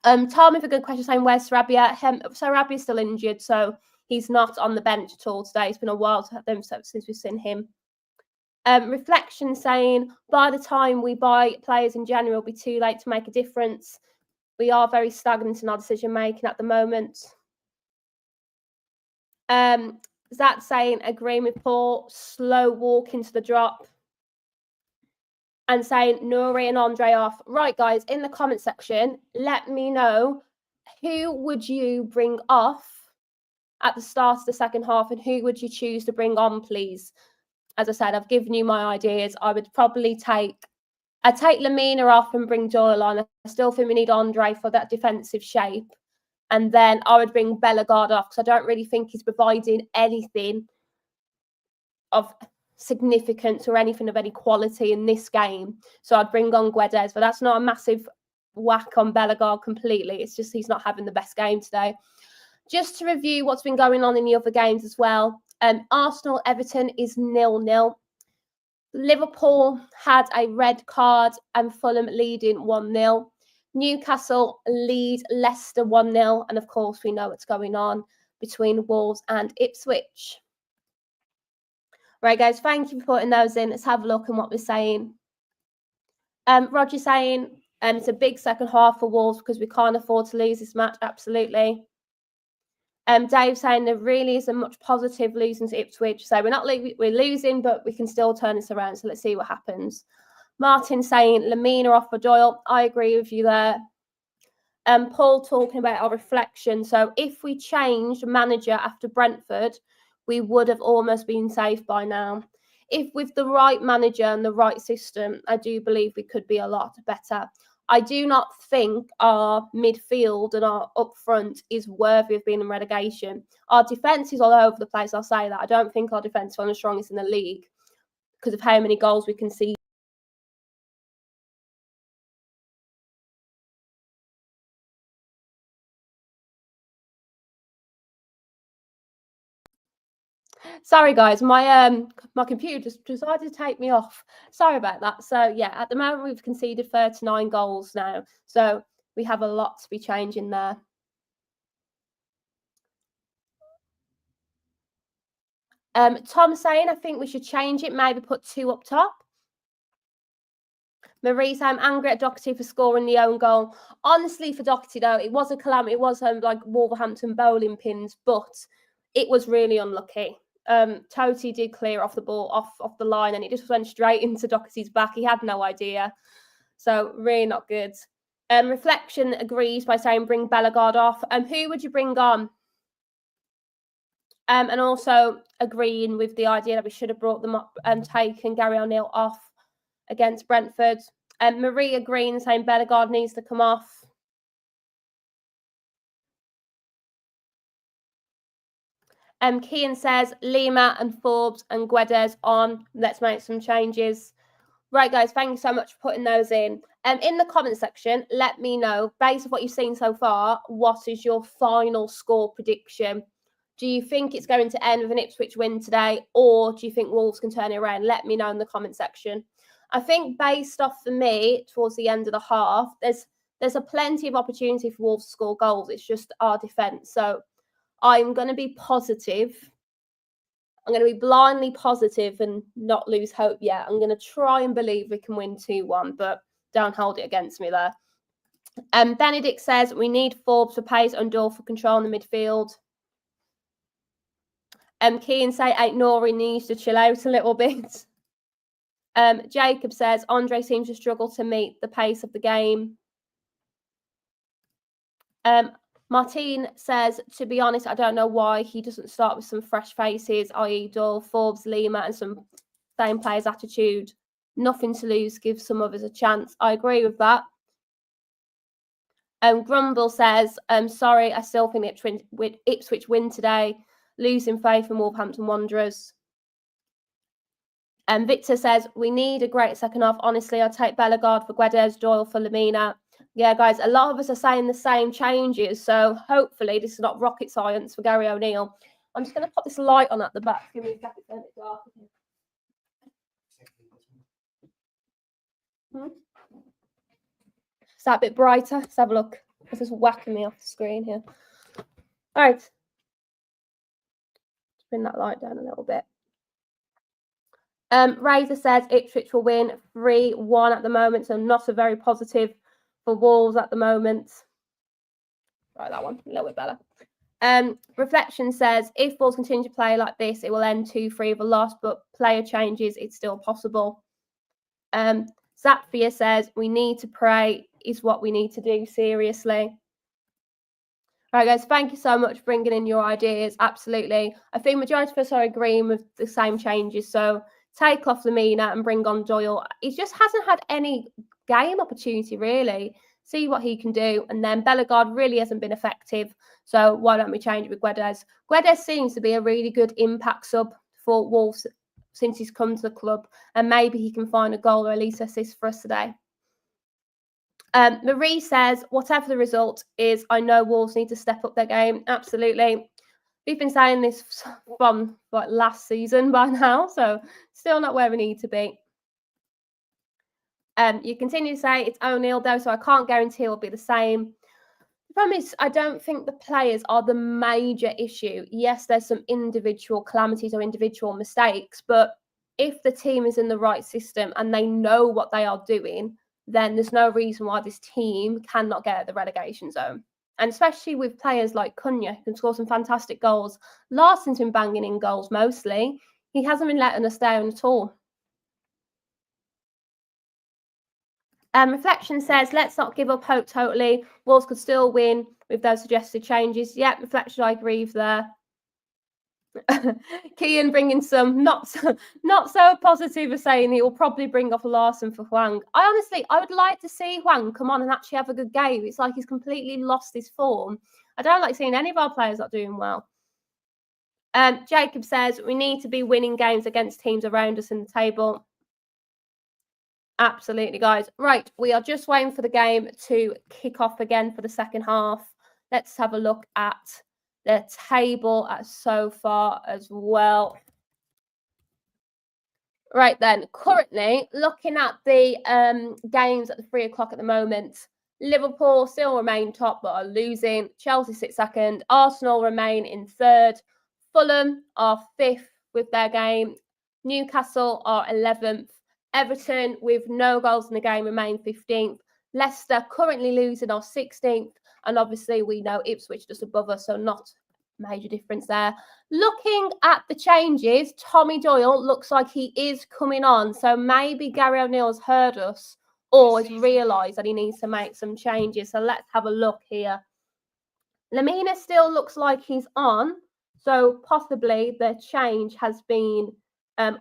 Tom, with a good question saying, where's Sarabia? Sarabia's still injured, so he's not on the bench at all today. It's been a while since we've seen him. Reflection saying, by the time we buy players in January, it'll be too late to make a difference. We are very stagnant in our decision making at the moment. Zach saying, agreeing with Paul, slow walk into the drop. And saying Nuri and Andre off. Right, guys, in the comment section, let me know who would you bring off at the start of the second half and who would you choose to bring on, please? As I said, I've given you my ideas. I would probably I'd take Lamina off and bring Doyle on. I still think we need Andre for that defensive shape. And then I would bring Bellegarde off because I don't really think he's providing anything of significance or anything of any quality in this game. So I'd bring on Guedes, but that's not a massive whack on Bellegarde completely. It's just he's not having the best game today. Just to review what's been going on in the other games as well. Arsenal-Everton is 0-0. Liverpool had a red card and Fulham leading 1-0. Newcastle lead Leicester 1-0. And of course, we know what's going on between Wolves and Ipswich. Right, guys, thank you for putting those in. Let's have a look at what we're saying. Roger saying it's a big second half for Wolves because we can't afford to lose this match. Absolutely. Dave saying there really isn't much positive losing to Ipswich. So we're losing, but we can still turn this around. So let's see what happens. Martin saying Lamina off for Doyle. I agree with you there. Paul talking about our reflection. So if we changed manager after Brentford, we would have almost been safe by now. If with the right manager and the right system, I do believe we could be a lot better. I do not think our midfield and our up front is worthy of being in relegation. Our defence is all over the place, I'll say that. I don't think our defence is one of the strongest in the league because of how many goals we can see. Sorry, guys, my computer just decided to take me off. Sorry about that. So yeah, at the moment we've conceded 39 goals now, so we have a lot to be changing there. Tom saying I think we should change it, maybe put 2 up top. Marie saying I'm angry at Doherty for scoring the own goal. Honestly, for Doherty though, it was a calamity. It was like Wolverhampton bowling pins, but it was really unlucky. Toty did clear off the ball off the line, and it just went straight into Doherty's back. He had no idea, so really not good. Reflection agrees by saying bring Bellegarde off. Who would you bring on? And also agreeing with the idea that we should have brought them up and taken Gary O'Neill off against Brentford. Maria Green saying Bellegarde needs to come off. Kian says Lima and Forbes and Guedes on. Let's make some changes. Right, guys, thank you so much for putting those in. In the comment section, let me know, based on what you've seen so far, what is your final score prediction? Do you think it's going to end with an Ipswich win today, or do you think Wolves can turn it around? Let me know in the comment section. I think based off for me, towards the end of the half, there's a plenty of opportunity for Wolves to score goals. It's just our defence. So I'm going to be positive. I'm going to be blindly positive and not lose hope yet. I'm going to try and believe we can win 2-1, but don't hold it against me there. Benedict says we need Forbes for pace and Dole for control in the midfield. Kean say Nori needs to chill out a little bit. Jacob says Andre seems to struggle to meet the pace of the game. Martine says, to be honest, I don't know why he doesn't start with some fresh faces, i.e. Dole, Forbes, Lima, and some same players' attitude. Nothing to lose, give some others a chance. I agree with that. Grumble says, sorry, I still think Ipswich win today. Losing faith in Wolverhampton Wanderers. Victor says, we need a great second half. Honestly, I'd take Bellegarde for Guedes, Doyle for Lamina. Yeah, guys, a lot of us are saying the same changes. So hopefully this is not rocket science for Gary O'Neill. I'm just going to put this light on at the back. Give me a second, turn it dark. Is that a bit brighter? Let's have a look. This is whacking me off the screen here. All right. Bring that light down a little bit. Razor says Ipswich will win 3-1 at the moment, so not a very positive for Wolves at the moment. Right, that one a little bit better. Reflection says if Wolves continue to play like this, it will end 2-3 with a loss, but player changes, it's still possible. Zapfia says we need to pray is what we need to do, seriously. All right, guys, thank you so much for bringing in your ideas. Absolutely. I think majority of us are agreeing with the same changes. So take off Lamina and bring on Doyle. He just hasn't had any game opportunity, really. See what he can do. And then Bellegarde really hasn't been effective. So why don't we change it with Guedes? Guedes seems to be a really good impact sub for Wolves since he's come to the club. And maybe he can find a goal or at least assist for us today. Marie says, whatever the result is, I know Wolves need to step up their game. Absolutely. We've been saying this from last season by now, so still not where we need to be. You continue to say it's O'Neill though, so I can't guarantee it will be the same. The problem is, I don't think the players are the major issue. Yes, there's some individual calamities or individual mistakes, but if the team is in the right system and they know what they are doing, then there's no reason why this team cannot get at the relegation zone. And especially with players like Cunha, who can score some fantastic goals. Larson's been banging in goals mostly. He hasn't been letting us down at all. Reflection says, let's not give up hope totally. Wolves could still win with those suggested changes. Yep, Reflection, I agree with there. Kian bringing some not so positive as saying he will probably bring off Larson for Hwang. I would like to see Hwang come on and actually have a good game. It's like he's completely lost his form. I don't like seeing any of our players not doing well. Jacob says we need to be winning games against teams around us in the table. Absolutely, guys. Right, we are just waiting for the game to kick off again for the second half. Let's have a look at the table so far as well. Right then, currently looking at the games at the 3 o'clock at the moment, Liverpool still remain top but are losing. Chelsea sit second. Arsenal remain in third. Fulham are fifth with their game. Newcastle are 11th. Everton, with no goals in the game, remain 15th. Leicester currently losing are 16th. And obviously we know Ipswich just above us, so not major difference there. Looking at the changes, Tommy Doyle looks like he is coming on. So maybe Gary O'Neill's heard us or has realised that he needs to make some changes. So let's have a look here. Lamina still looks like he's on. So possibly the change has been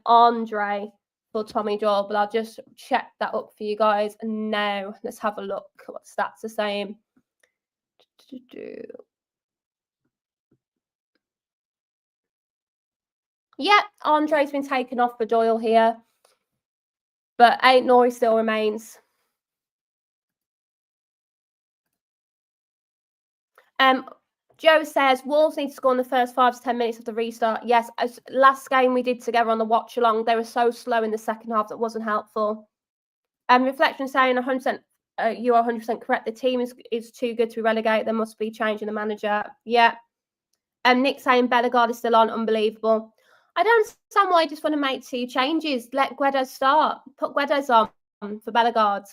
Andre for Tommy Doyle. But I'll just check that up for you guys. And now let's have a look at what stats are saying. Yeah, Andre's been taken off for Doyle here. But Nori still remains. Joe says Wolves need to score in the first 5 to 10 minutes of the restart. Yes, as last game we did together on the Watchalong, they were so slow in the second half that wasn't helpful. Reflection saying 100%, you are 100% correct. The team is too good to be relegated. There must be change in the manager. Yeah. Nick saying Bellegarde is still on. Unbelievable. I don't understand why I just want to make 2 changes. Let Guedes start. Put Guedes on for Bellegarde.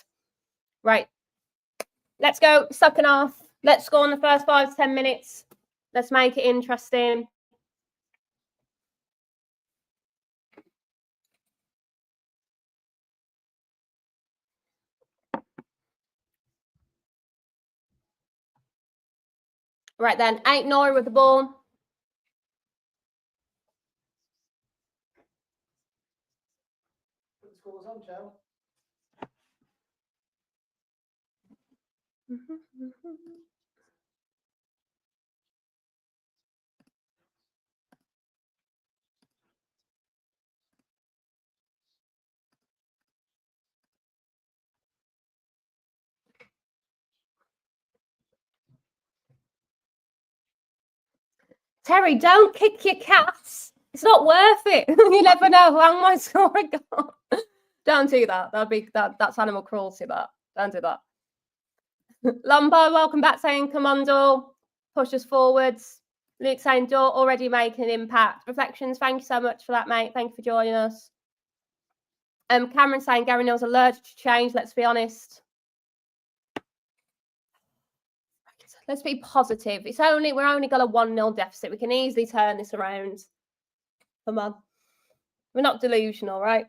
Right. Let's go. Second half. Let's score in the first 5 to 10 minutes. Let's make it interesting. Right then, Nori with the ball. Terry, don't kick your cats. It's not worth it. You never know how my scoring goal. Don't do that. That's animal cruelty. Don't do that. Lombard, welcome back, saying Commando, push us forwards. Luke saying Door already making an impact. Reflections, thank you so much for that, mate. Thank you for joining us. Cameron saying Gary Neal's allergic to change. Let's be honest. Let's be positive. We're only got a 1-0 deficit. We can easily turn this around. Come on. We're not delusional, right?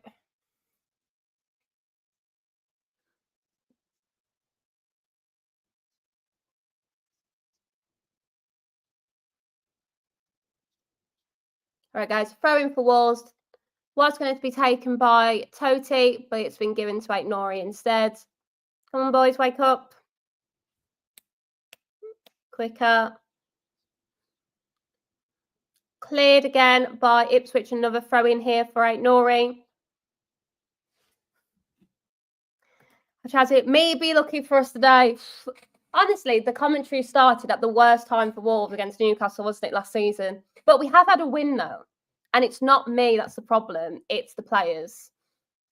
All right, guys. Throwing for Wolves. Was going to be taken by Toti, but it's been given to Nori instead. Come on, boys, wake up. Quicker. Cleared again by Ipswich. Another throw in here for Nori. It may be lucky for us today. Honestly, the commentary started at the worst time for Wolves against Newcastle, wasn't it, last season? But we have had a win, though. And it's not me that's the problem. It's the players.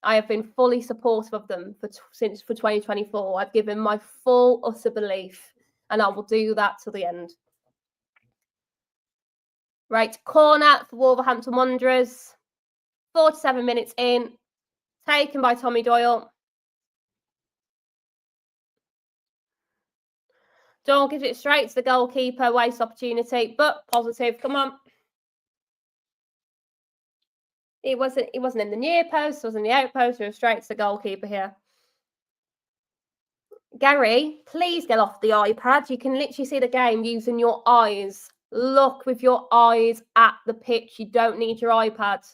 I have been fully supportive of them for 2024. I've given my full, utter belief. And I will do that till the end. Right, corner for Wolverhampton Wanderers. 47 minutes in. Taken by Tommy Doyle. Doyle gives it straight to the goalkeeper. Waste opportunity, but positive. Come on. It wasn't in the near post. It was in the out post. It was straight to the goalkeeper here. Gary, please get off the iPad. You can literally see the game using your eyes. Look with your eyes at the pitch. You don't need your iPad.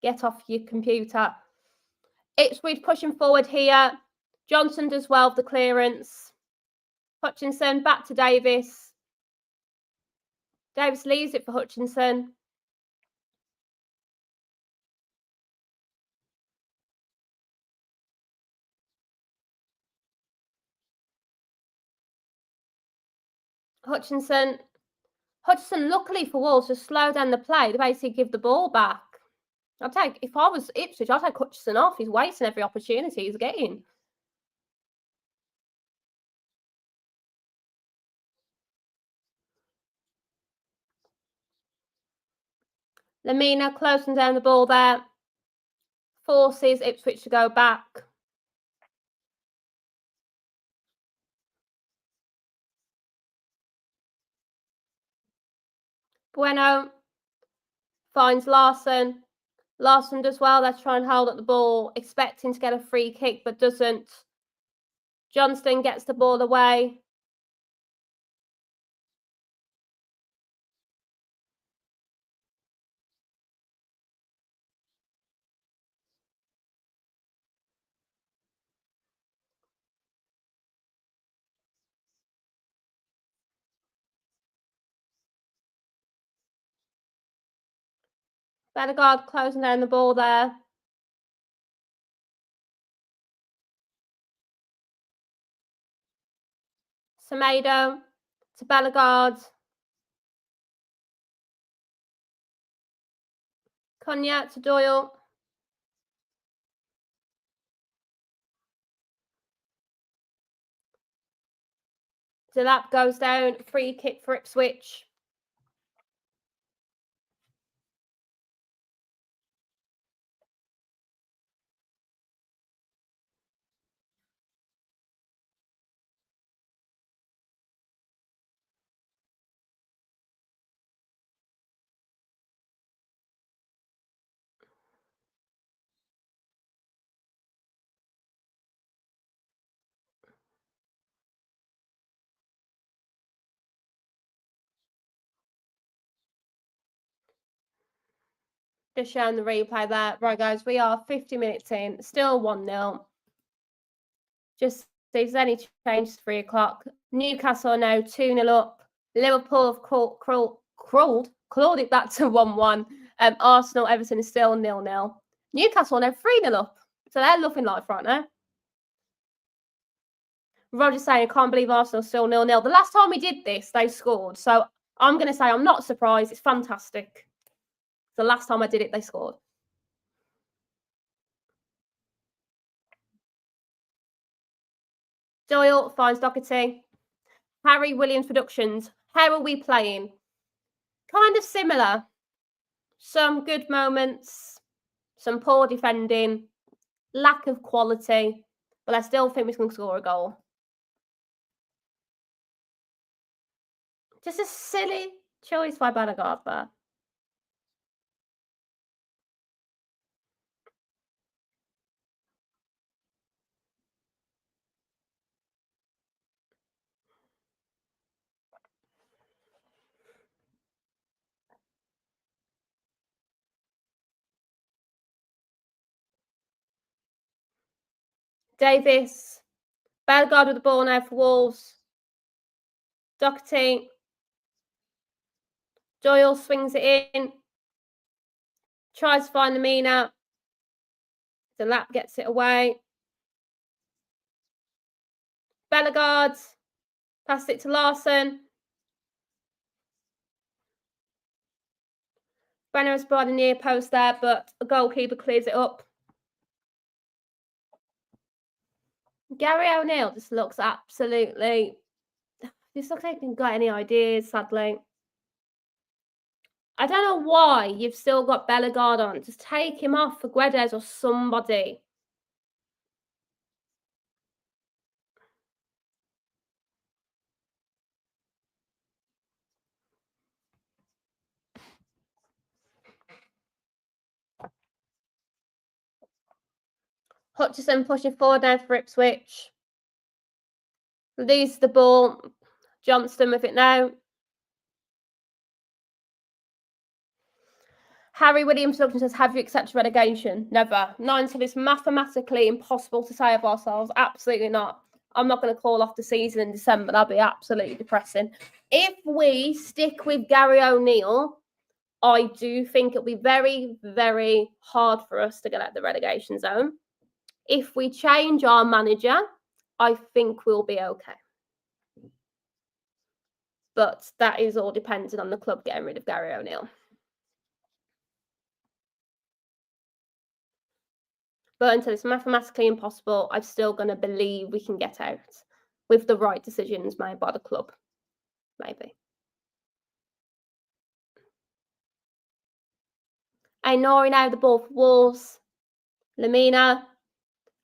Get off your computer. Ipswich pushing forward here. Johnson does well with the clearance. Hutchinson back to Davis. Davis leaves it for Hutchinson. Hutchinson, luckily for Wolves, just slow down the play. They basically give the ball back. If I was Ipswich, I'd take Hutchinson off. He's wasting every opportunity he's getting. Lamina closing down the ball there. Forces Ipswich to go back. Bueno finds Larson. Larson does well. Let's try and hold up the ball, expecting to get a free kick, but doesn't. Johnston gets the ball away. Bellegarde closing down the ball there. Semedo to Bellegarde. Cognac to Doyle. Delap goes down. Free kick for Ipswich. Just showing the replay there. Right, guys, we are 50 minutes in. Still 1-0. Just if there's any change to 3 o'clock. Newcastle are now 2-0 up. Liverpool have clawed it back to 1-1. Arsenal, Everton is still 0-0. Newcastle are now 3-0 up. So they're loving life right now. Roger's saying, I can't believe Arsenal still 0-0. The last time we did this, they scored. So I'm going to say I'm not surprised. It's fantastic. The last time I did it, they scored. Doyle finds Doherty. Harry Williams Productions. How are we playing? Kind of similar. Some good moments, some poor defending, lack of quality, but I still think we can score a goal. Just a silly choice by Bellegarde there. Davis. Bellegarde with the ball now for Wolves. Doherty. Doyle swings it in. Tries to find the Mina. The lap gets it away. Bellegarde. Passed it to Larson. Brenner has brought a near post there, but the goalkeeper clears it up. Gary O'Neill just looks absolutely... Just looks like he hasn't got any ideas, sadly. I don't know why you've still got Bellegarde on. Just take him off for Guedes or somebody. Hutchinson pushing forward now for Ipswich. Loses the ball. Johnston with it now. Harry Williams says, have you accepted relegation? Never. Not until it's mathematically impossible to save ourselves. Absolutely not. I'm not going to call off the season in December. That'd be absolutely depressing. If we stick with Gary O'Neill, I do think it'll be very, very hard for us to get out of the relegation zone. If we change our manager, I think we'll be okay. But that is all dependent on the club getting rid of Gary O'Neill. But until it's mathematically impossible, I'm still going to believe we can get out with the right decisions made by the club. Maybe. Nori now the ball for Wolves. Lamina.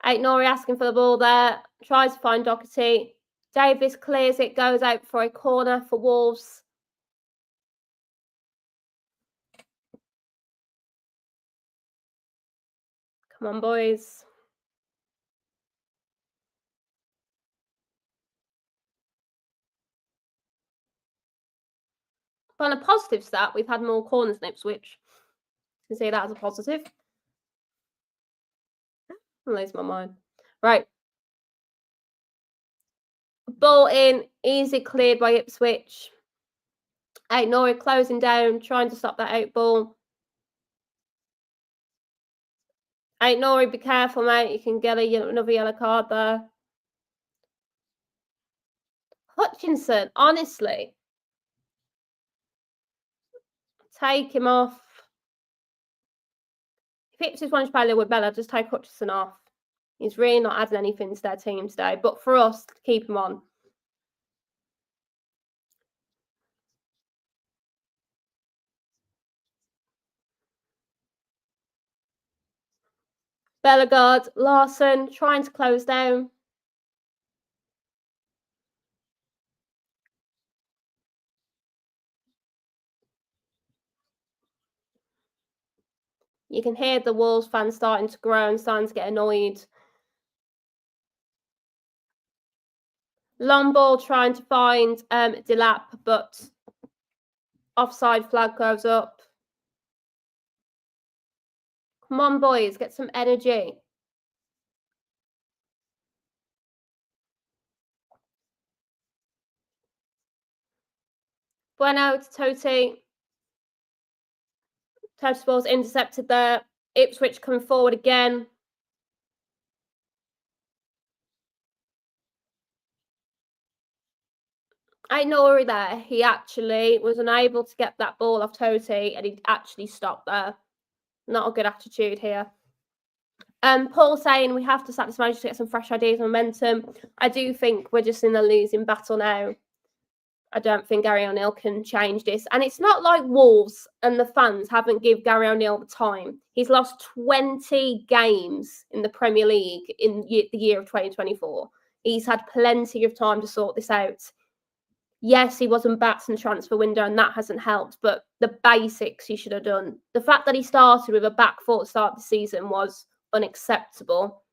Nori asking for the ball there. Tries to find Doherty. Davis clears it, goes out for a corner for Wolves. Come on, boys. But on a positive stat, we've had more corners than Ipswich. You can see that as a positive. I lose my mind. Right. Ball in, easy cleared by Ipswich. Nori closing down, trying to stop that out ball. Nori, be careful, mate. You can get another yellow card there. Hutchinson, honestly. Take him off. If Ipswich wanted to play a little bit better, just take Hutchinson off. He's really not adding anything to their team today. But for us, keep him on. Bellegarde, Larson, trying to close down. You can hear the Wolves fans starting to grow and starting to get annoyed. Long ball trying to find Delap, but offside flag goes up. Come on, boys, get some energy. Bueno to Totti. Toti's ball's intercepted there. Ipswich coming forward again. Nori there. He actually was unable to get that ball off Totti, and he actually stopped there. Not a good attitude here. Paul saying we have to sack this manager to get some fresh ideas and momentum. I do think we're just in a losing battle now. I don't think Gary O'Neill can change this. And it's not like Wolves and the fans haven't given Gary O'Neill the time. He's lost 20 games in the Premier League in the year of 2024. He's had plenty of time to sort this out. Yes, he wasn't backed in the transfer window, and that hasn't helped, but the basics he should have done. The fact that he started with a back four to start the season was unacceptable.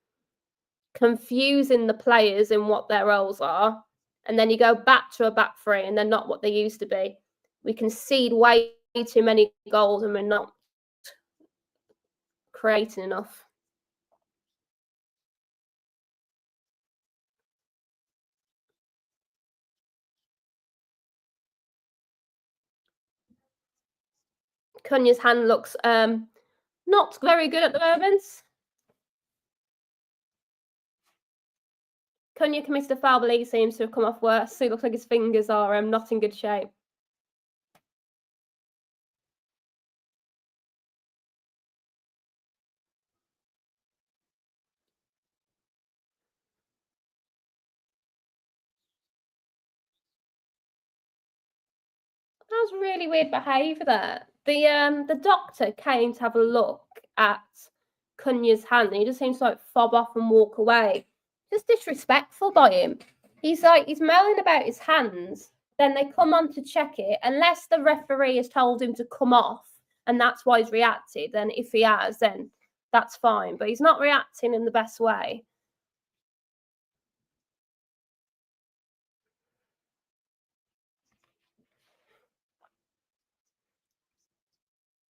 Confusing the players in what their roles are. And then you go back to a back three and they're not what they used to be. We concede way too many goals and we're not creating enough. Cunha's hand looks not very good at the moment. Cunha committed a foul, but he seems to have come off worse. So it looks like his fingers are not in good shape. That was really weird behaviour there. The doctor came to have a look at Cunha's hand, and he just seems to like fob off and walk away. Just disrespectful by him. He's moaning about his hands. Then they come on to check it, unless the referee has told him to come off, and that's why he's reacted. Then if he has, then that's fine. But he's not reacting in the best way.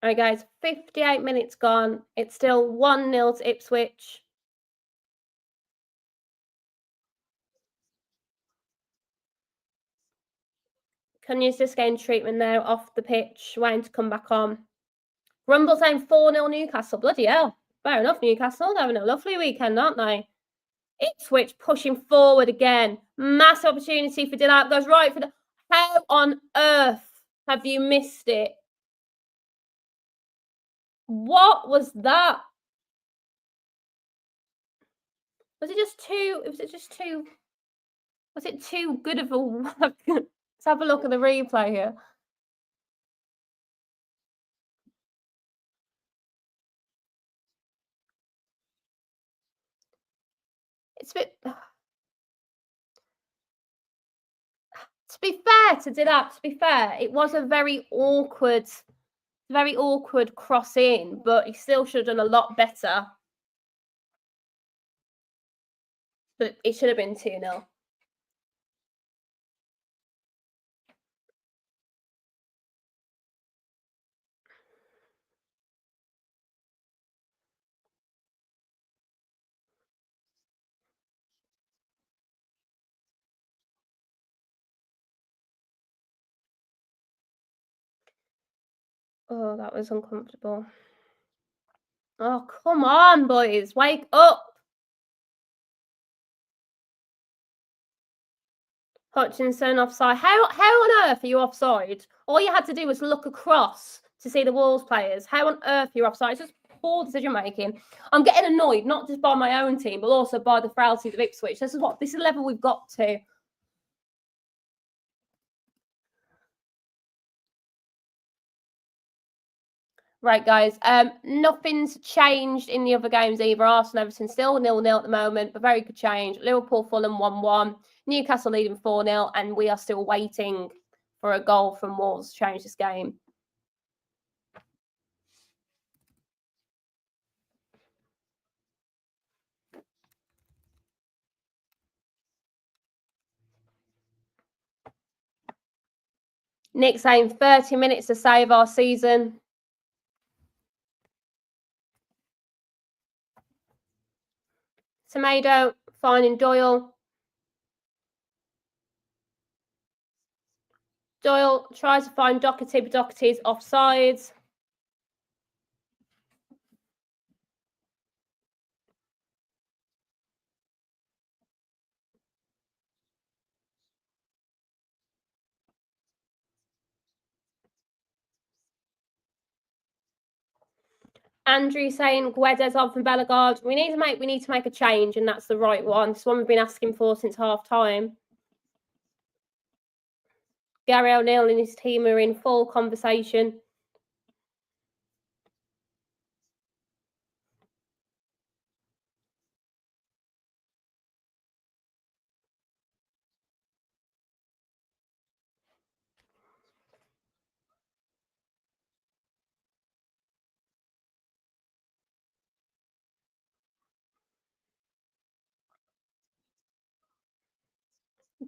All right, guys, 58 minutes gone. It's still 1-0 to Ipswich. Cunha's just getting treatment now off the pitch, waiting to come back on. Rumble saying 4-0 Newcastle. Bloody hell. Fair enough, Newcastle. They're having a lovely weekend, aren't they? Ipswich pushing forward again. Massive opportunity for Delap. Goes right for the... How on earth have you missed it? What was that? Was it just too? Was it just too? Was it too good of a? Let's have a look at the replay here. It's a bit. To be fair, to do that, to be fair, it was a very awkward cross in, but he still should have done a lot better. But it should have been 2-0. Oh, that was uncomfortable. Oh, come on, boys. Wake up. Hutchinson offside. How on earth are you offside? All you had to do was look across to see the Wolves players. How on earth are you offside? It's just poor decision making. I'm getting annoyed, not just by my own team, but also by the frailties of Ipswich. This is the level we've got to. Right, guys. Nothing's changed in the other games either. Arsenal, Everton still 0-0 at the moment, but very good change. Liverpool, Fulham 1-1. Newcastle leading 4-0, and we are still waiting for a goal from Wolves to change this game. Nick saying 30 minutes to save our season. Tomato finding Doyle. Doyle tries to find Doherty, but Doherty's offsides. Andrew saying Guedes on from Bellegarde. We need to make a change, and that's the right one. It's one we've been asking for since half time. Gary O'Neill and his team are in full conversation.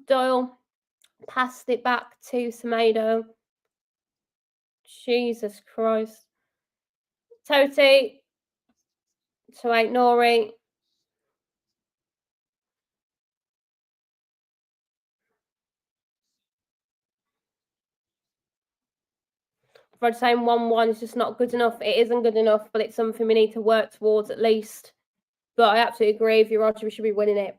Doyle passed it back to Semedo. Jesus Christ. Totti to Nori. Rod saying 1-1 is just not good enough. It isn't good enough, but it's something we need to work towards at least. But I absolutely agree with you, Roger. We should be winning it.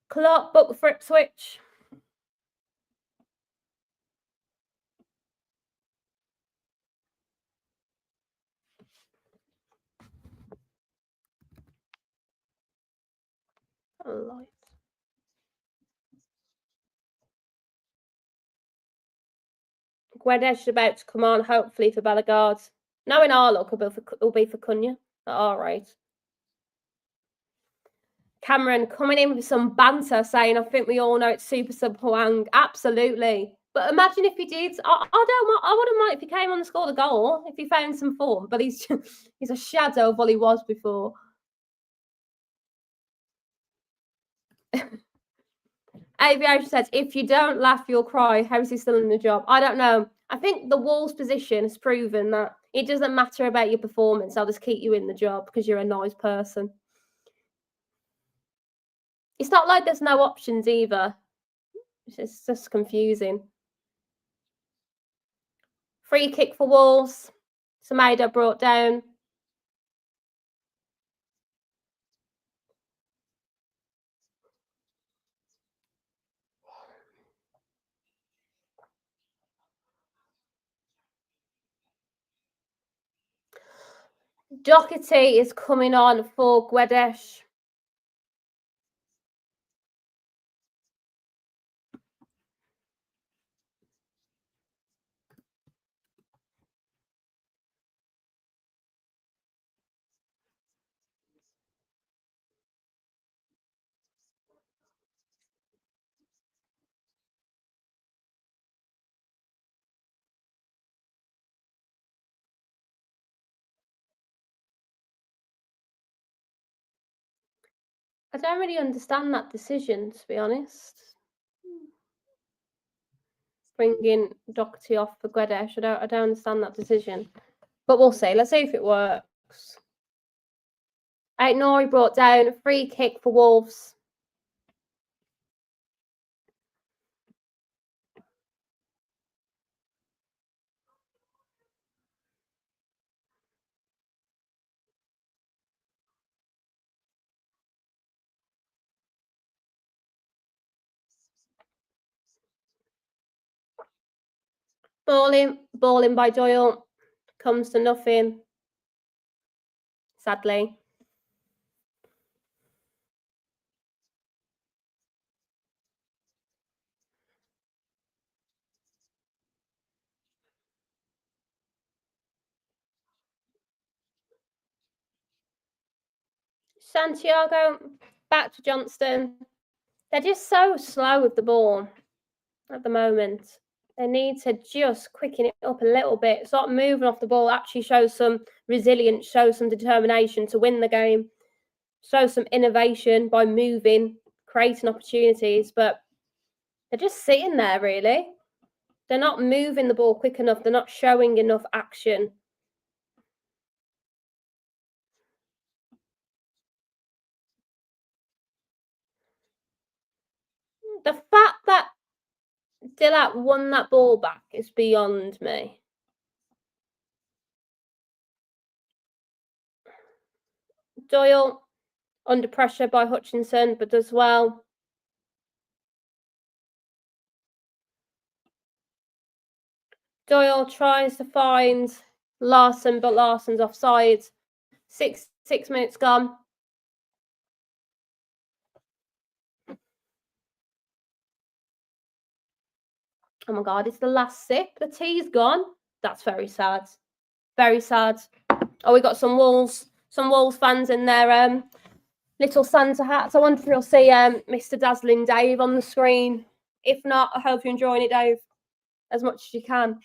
Clark book for Ipswich. Light. Guedes is about to come on, hopefully for Bellegarde. Knowing our luck, will be for Cunha at our rate. Cameron coming in with some banter saying, I think we all know it's Super Sub Hwang. Absolutely. But imagine if he did. I wouldn't mind if he came on and scored a goal, if he found some form. But he's a shadow of what he was before. Aviation says, if you don't laugh, you'll cry. How is he still in the job? I don't know. I think the Wolves position has proven that it doesn't matter about your performance. I'll just keep you in the job because you're a nice person. It's not like there's no options either. It's just confusing. Free kick for Wolves. Semedo brought down. Doherty is coming on for Guedes. I don't really understand that decision, to be honest. Bringing Doherty off for Guedes. I don't understand that decision. But we'll see. Let's see if it works. Nori brought down a free kick for Wolves. Ball in by Doyle. Comes to nothing. Sadly. Santiago, back to Johnston. They're just so slow with the ball at the moment. They need to just quicken it up a little bit. Start moving off the ball, actually show some resilience, show some determination to win the game, show some innovation by moving, creating opportunities. But they're just sitting there, really. They're not moving the ball quick enough. They're not showing enough action. The fact that Dillat won that ball back is beyond me. Doyle under pressure by Hutchinson, but does well. Doyle tries to find Larson, but Larson's offside. Six minutes gone. Oh my God, it's the last sip. The tea's gone. That's very sad. Very sad. Oh, we got some Wolves fans in their little Santa hats. I wonder if you'll see Mr. Dazzling Dave on the screen. If not, I hope you're enjoying it, Dave, as much as you can.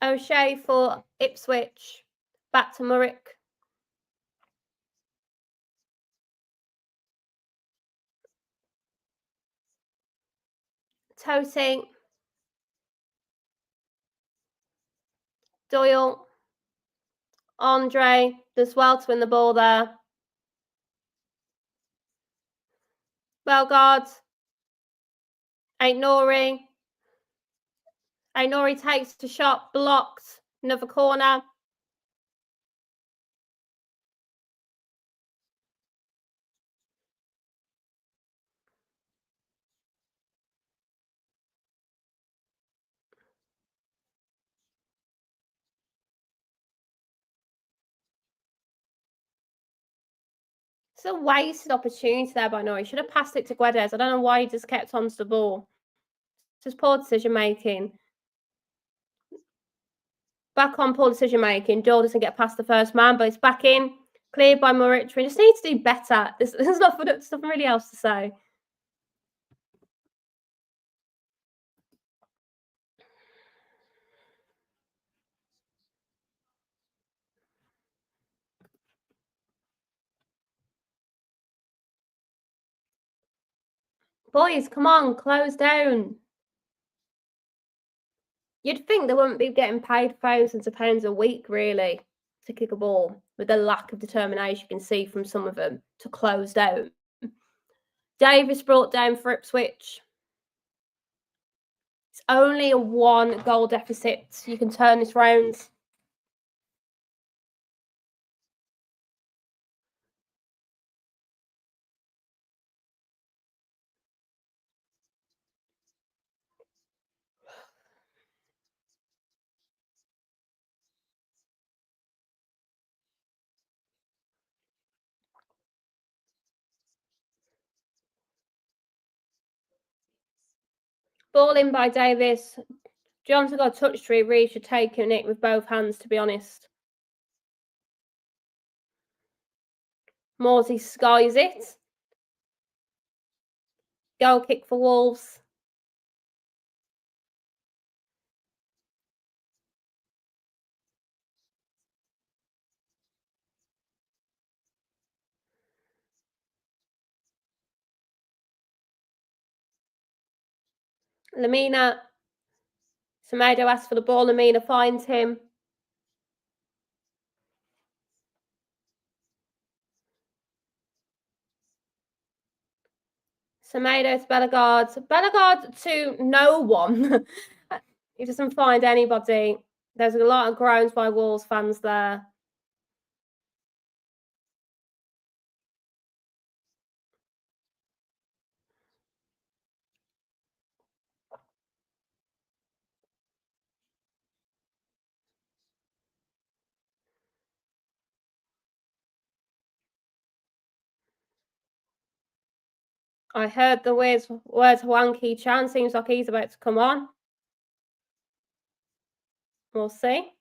O'Shea for Ipswich. Back to Murrick. Toting. Doyle. Andre does well to win the ball there. Bellegarde. Nori. Nori takes the shot, blocked. Another corner. It's a wasted opportunity there by Nori. Should have passed it to Guedes. I don't know why he just kept onto the ball. Just poor decision making. Back on poor decision making. Doyle doesn't get past the first man, but it's back in. Cleared by Murrick. We just need to do better. There's nothing really else to say. Boys, come on, close down. You'd think they wouldn't be getting paid thousands of pounds a week, really, to kick a ball, with the lack of determination you can see from some of them to close down. Davis brought down for Ipswich. It's only a 1 goal deficit. You can turn this round. Ball in by Davis. Johnson got a touch to it. Really should take it with both hands, to be honest. Morsey skies it. Goal kick for Wolves. Lamina. Semedo asks for the ball. Lamina finds him. Semedo to Bellegarde. Bellegarde to no one. He doesn't find anybody. There's a lot of groans by Wolves fans there. I heard the words Hwang Ki-chan. Seems like he's about to come on. We'll see.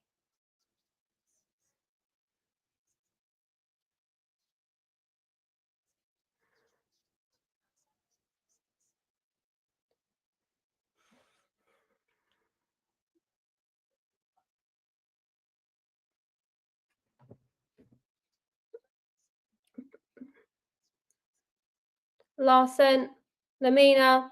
Larson, Lamina.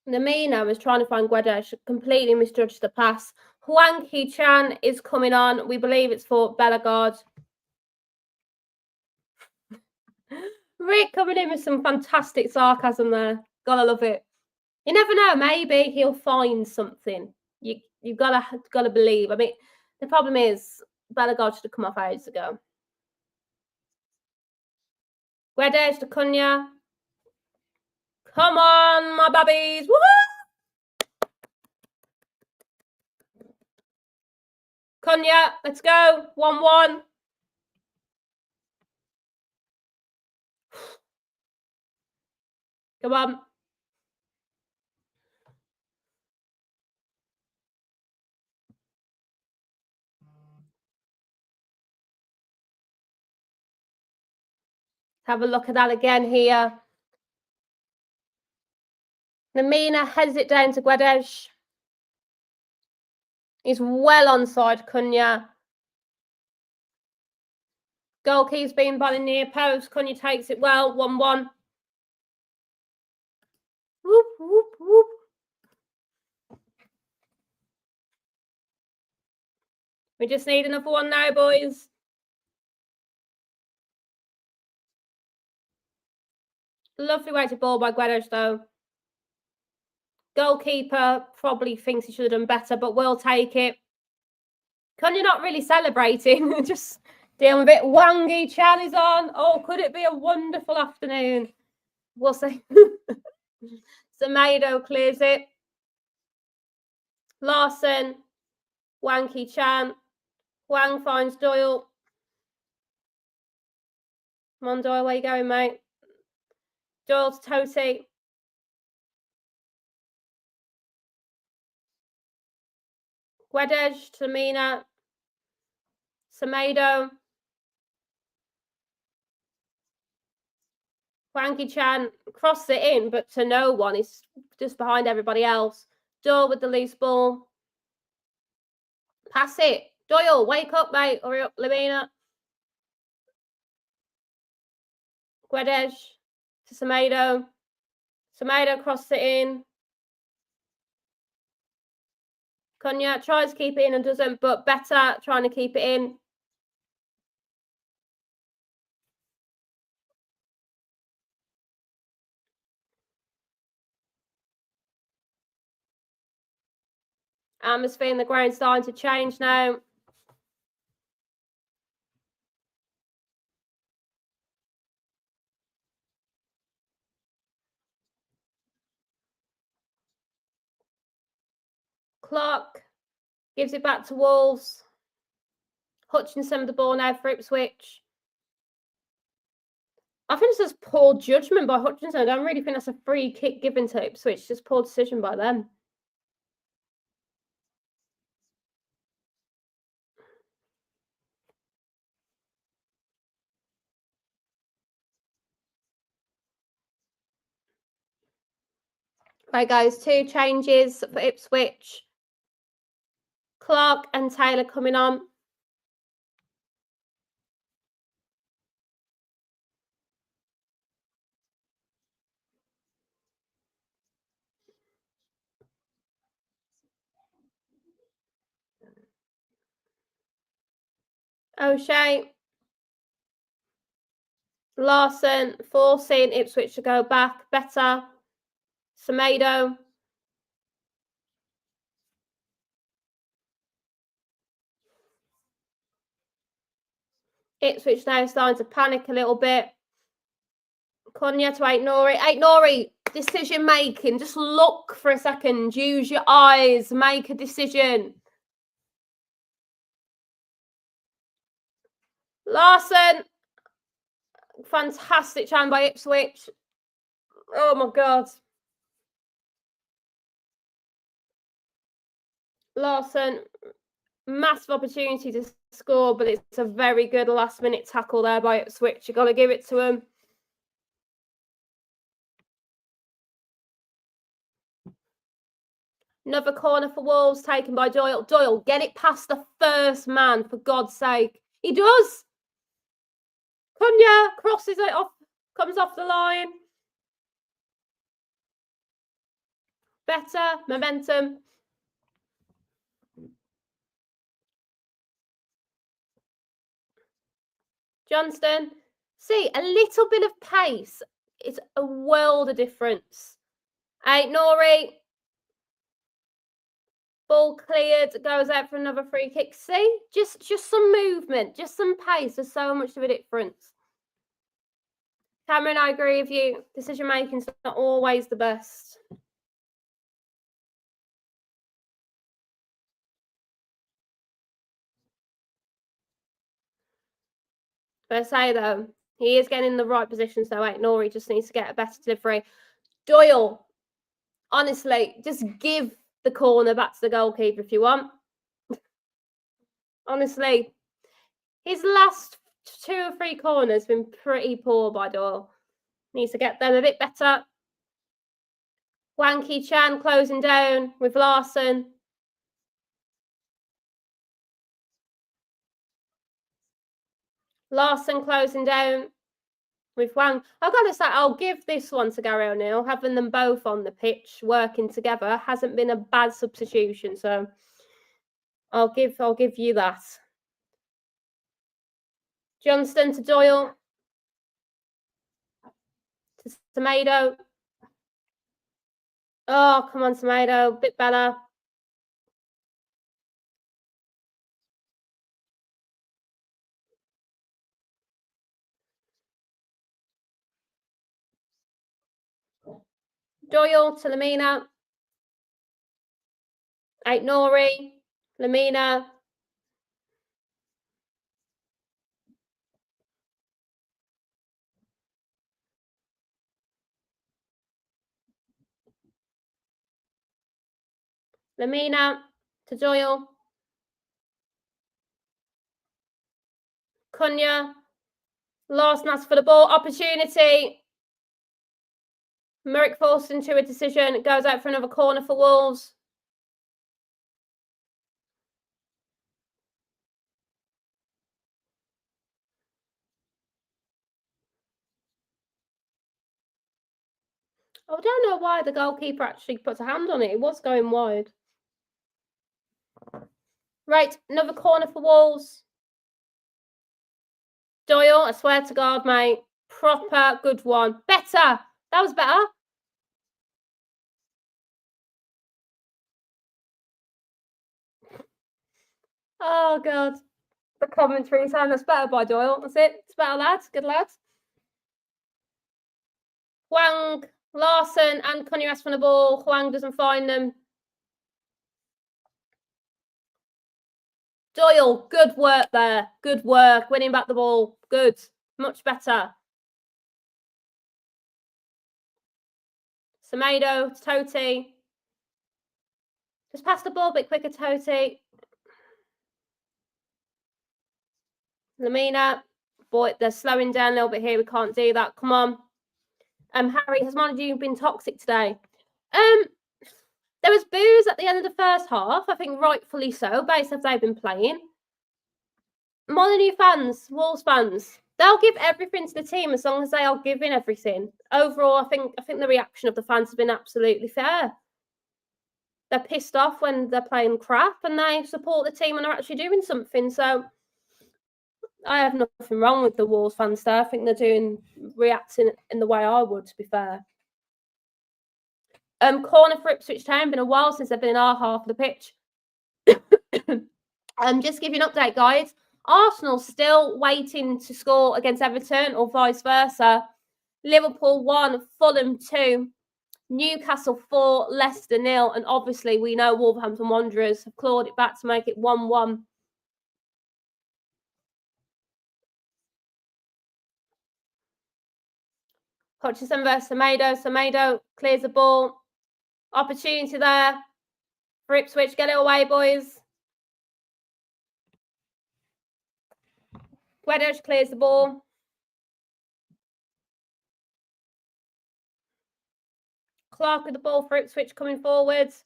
Lamina was trying to find Guedes, completely misjudged the pass. Hwang Ki-chan is coming on. We believe it's for Bellegarde. Rick coming in with some fantastic sarcasm there. Gotta love it. You never know. Maybe he'll find something. You've gotta believe. I mean, the problem is Bellegarde should have come off ages ago. Guedes to Cunha. Come on, my babbies. Woohoo! Cunha, let's go. 1-1. Come on. Have a look at that again here. Lamina heads it down to Guedes. He's well onside Cunha. Goal keeps being by the near post. Cunha takes it well. 1-1. Whoop, whoop, whoop. We just need another one now, boys. Lovely way to ball by Guedes, though. Goalkeeper probably thinks he should have done better, but we'll take it. Cunha not really celebrating, just dealing with it. Hwang Ki-chan is on. Oh, could it be a wonderful afternoon? We'll see. Semedo clears it. Larson. Hwang Ki-chan. Hwang finds Doyle. Come on, Doyle, where you going, mate? Doyle to Totti. Guedes to Lamina. Semedo. Hwang Ki-chan crosses it in, but to no one. He's just behind everybody else. Doyle with the loose ball. Pass it. Doyle, wake up, mate. Hurry up, Lamina. Guedes to Semedo. Semedo crosses it in. Cunha tries to keep it in and doesn't, but better trying to keep it in. Atmosphere in the ground starting to change now. Clark gives it back to Wolves. Hutchinson with the ball now for Ipswich. I think it's just poor judgment by Hutchinson. I don't really think that's a free kick given to Ipswich. Just poor decision by them. Right, guys, 2 changes for Ipswich. Clark and Taylor coming on. O'Shea. Larson forcing Ipswich to go back. Better. Semedo. Ipswich now starting to panic a little bit. Konya to Aitnori. Aitnori, decision making. Just look for a second. Use your eyes. Make a decision. Larson. Fantastic challenge by Ipswich. Oh my God. Larson, massive opportunity to score, but it's a very good last minute tackle there by Ipswich. You've got to give it to him. Another corner for Wolves taken by Doyle. Doyle, get it past the first man, for God's sake. He does. Konya crosses it off, comes off the line. Better momentum. Johnston. See, a little bit of pace. It's a world of difference. Nori. Ball cleared, goes out for another free kick. See, just some movement, just some pace. There's so much of a difference. Cameron, I agree with you. Decision making's not always the best. But I say though, he is getting in the right position. So Nori just needs to get a better delivery. Doyle, honestly, just give the corner back to the goalkeeper if you want. Honestly, his last 2 or 3 corners been pretty poor by Doyle. Needs to get them a bit better. Wanky Chan closing down with Larson. Larson closing down with Wang. I've got to say, I'll give this one to Gary O'Neill. Having them both on the pitch working together hasn't been a bad substitution. So I'll give you that. Johnston to Doyle. To Tomato. Oh, come on, Tomato. Bit better. Doyle to Lamina. Aitnori. Lamina. Lamina to Doyle. Konya. Last pass for the ball. Opportunity. Merrick forced into a decision. It goes out for another corner for Wolves. I don't know why the goalkeeper actually puts a hand on it. It was going wide. Right, another corner for Wolves. Doyle, I swear to God, mate. Proper good one. Better. That was better. Oh, God. The commentary saying that's better by Doyle. That's it. It's better, lads. Good lads. Huang, Larson, and Konya asked for the ball. Huang doesn't find them. Doyle, good work there. Good work. Winning back the ball. Good. Much better. Semedo, Toti. Just pass the ball a bit quicker, Toti. Lamina. Boy, they're slowing down a little bit here. We can't do that. Come on. Harry, has Montague been toxic today? There was boos at the end of the first half. I think rightfully so, based off they've been playing. Molineux fans, Wolves fans, they'll give everything to the team as long as they are giving everything. Overall, I think the reaction of the fans has been absolutely fair. They're pissed off when they're playing crap, and they support the team when they're actually doing something. So I have nothing wrong with the Wolves fans there. I think they're reacting in the way I would, to be fair. Corner for Ipswich Town. Been a while since they've been in our half of the pitch. Just give you an update, guys. Arsenal still waiting to score against Everton or vice versa. Liverpool 1, Fulham 2, Newcastle 4, Leicester 0. And obviously, we know Wolverhampton Wanderers have clawed it back to make it 1-1. Hutchinson versus Semedo. Semedo clears the ball. Opportunity there for Ipswich. Get it away, boys. Guedes clears the ball. Clark with the ball for Ipswich coming forwards.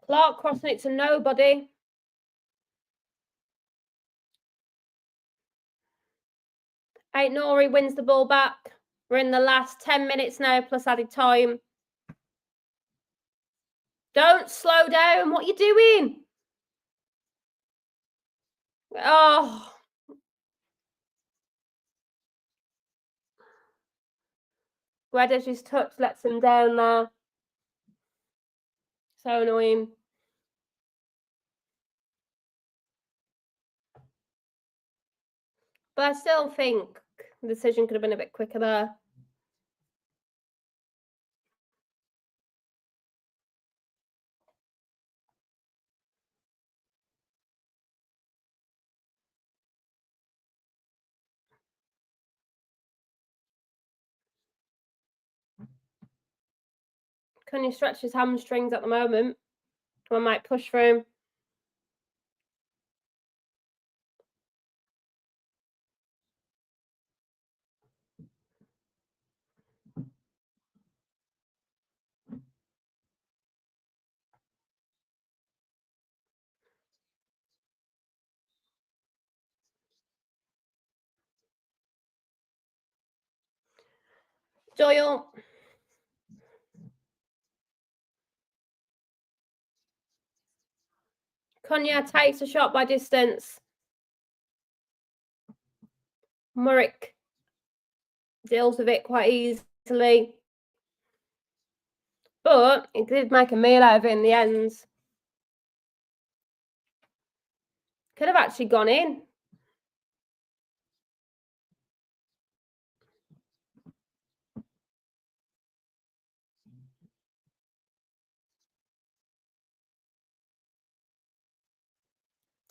Clark crossing it to nobody. Nori wins the ball back. We're in the last 10 minutes now, plus added time. Don't slow down. What are you doing? Oh. Guedes' touch lets him down there. So annoying. But I still think the decision could have been a bit quicker there. Can you stretch his hamstrings at the moment? I might push for him. Doyle. Cunha takes a shot by distance. Murrick deals with it quite easily. But it did make a meal out of it in the end. Could have actually gone in.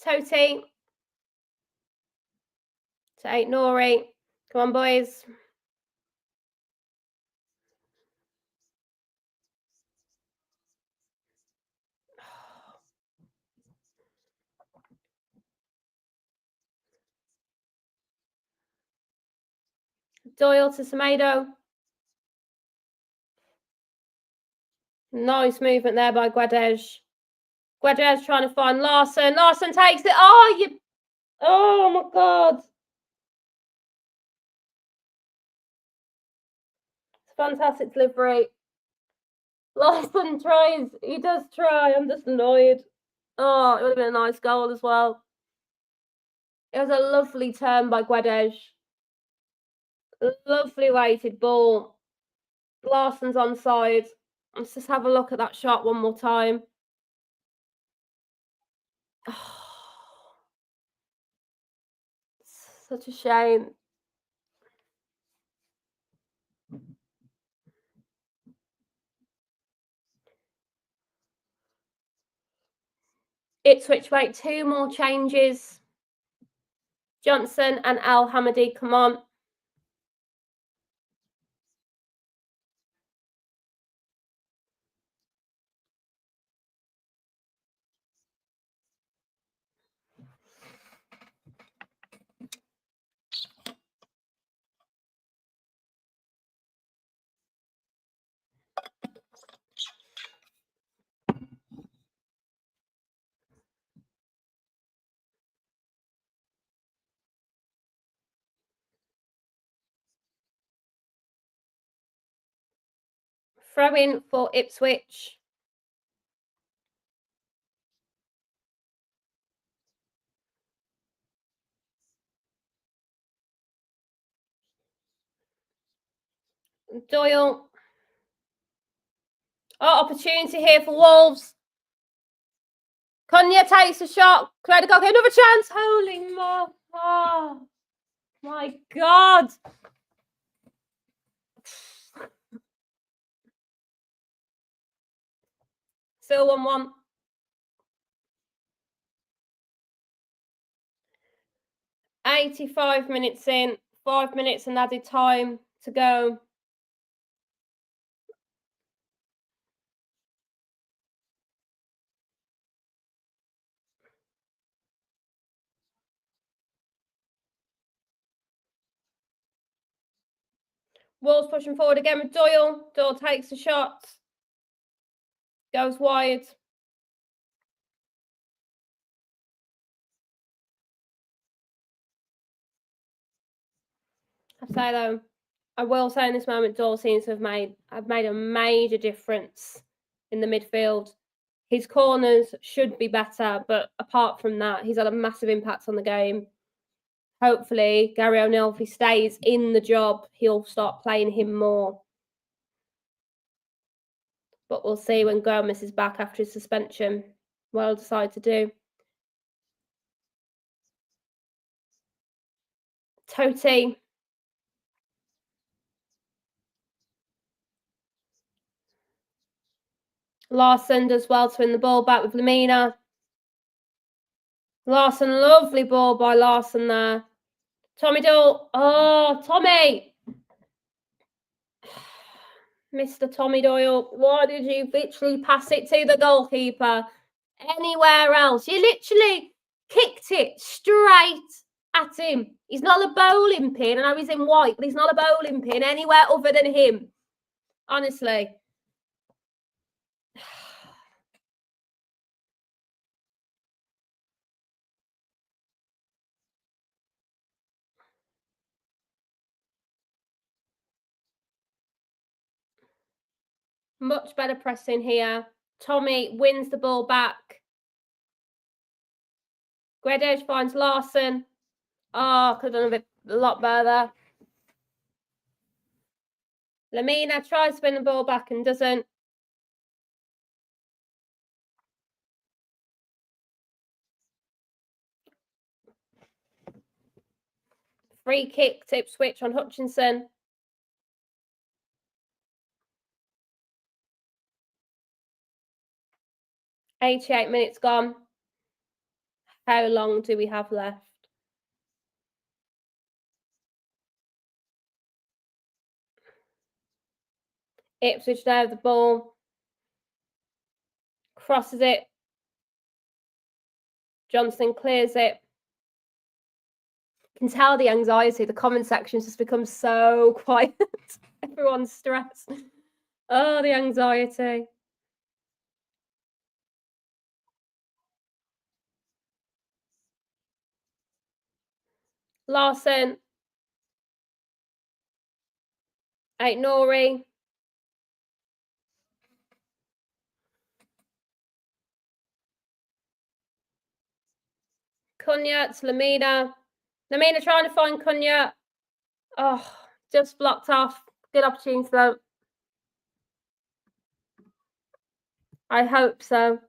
Toti. To Nori. Come on, boys. Doyle to Semedo. Nice movement there by Guedes. Guedes trying to find Larson. Larson takes it. Oh my God. It's fantastic delivery. Larson tries. He does try. I'm just annoyed. Oh, it would have been a nice goal as well. It was a lovely turn by Guedes. Lovely weighted ball. Larson's onside. Let's just have a look at that shot one more time. Oh, such a shame. Ipswich make 2 more changes. Johnson and Al Hamadi come on. Throw in for Ipswich. Doyle. Oh, opportunity here for Wolves. Cunha takes a shot. Another chance. Holy mo! Oh my God. Still 1-1. 85 minutes in. 5 minutes and added time to go. Wolves pushing forward again with Doyle. Doyle takes a shot. Goes wide. I say though, I will say in this moment, Doyle seems to have made a major difference in the midfield. His corners should be better, but apart from that, he's had a massive impact on the game. Hopefully, Gary O'Neill, if he stays in the job, he'll start playing him more. But we'll see when Gomez is back after his suspension what he'll decide to do. Totti. Larson does well to win the ball back with Lamina. Larson, lovely ball by Larson there. Tommy Doyle. Oh, Tommy. Mr. Tommy Doyle, why did you literally pass it to the goalkeeper? Anywhere else? You literally kicked it straight at him. He's not a bowling pin. I know he's in white, but he's not a bowling pin anywhere other than him. Honestly. Much better pressing here. Tommy wins the ball back. Guedes finds Larson. Oh, could have done a lot better. Lamina tries to win the ball back and doesn't. Free kick to Ipswich on Hutchinson. $88 minutes gone. How long do we have left? Ipswich now have the ball. Crosses it. Johnson clears it. You can tell the anxiety. The comment section's just become so quiet. Everyone's stressed. Oh, the anxiety. Larson. Nori. Cunha to Lamina. Lamina trying to find Cunha. Oh, just blocked off. Good opportunity though. I hope so.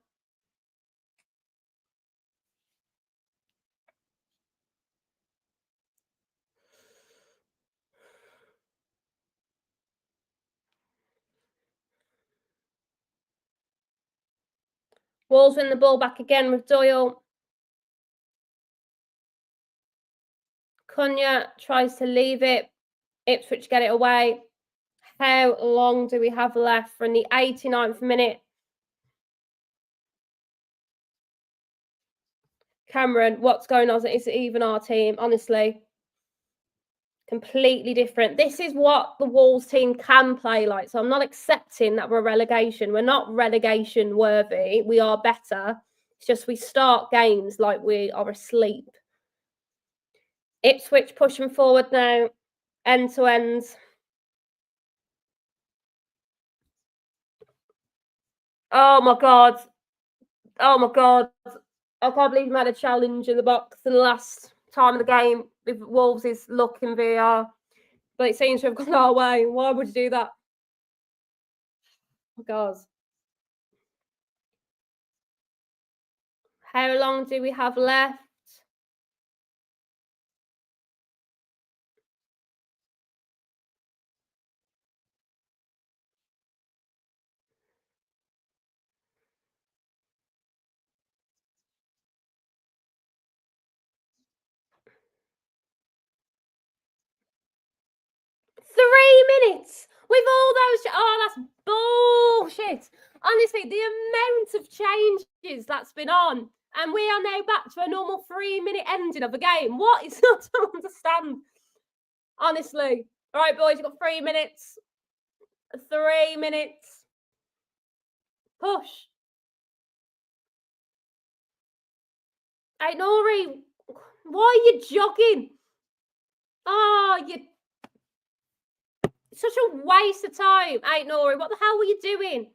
Wolves win the ball back again with Doyle. Cunha tries to leave it. Ipswich get it away. How long do we have left? For in the 89th minute. Cameron, what's going on? Is it even our team? Honestly, completely different. This is what the Wolves team can play like. So I'm not accepting that we're relegation. We're not relegation worthy. We are better. It's just we start games like we are asleep. Ipswich pushing forward now, end to end. Oh my God. Oh my God. I can't believe we had a challenge in the box in the last time of the game with Wolves' luck in VR. But it seems to have gone our way. Why would you do that? Oh God. How long do we have left? Minutes with all those. Oh, that's bullshit. Honestly, the amount of changes that's been on, and we are now back to a normal 3-minute ending of a game. What is not to understand? Honestly. All right, boys, you've got 3 minutes. 3 minutes. Push. Hey, Nori, why are you jogging? Oh, you. Such a waste of time. Hey, Nori, what the hell were you doing?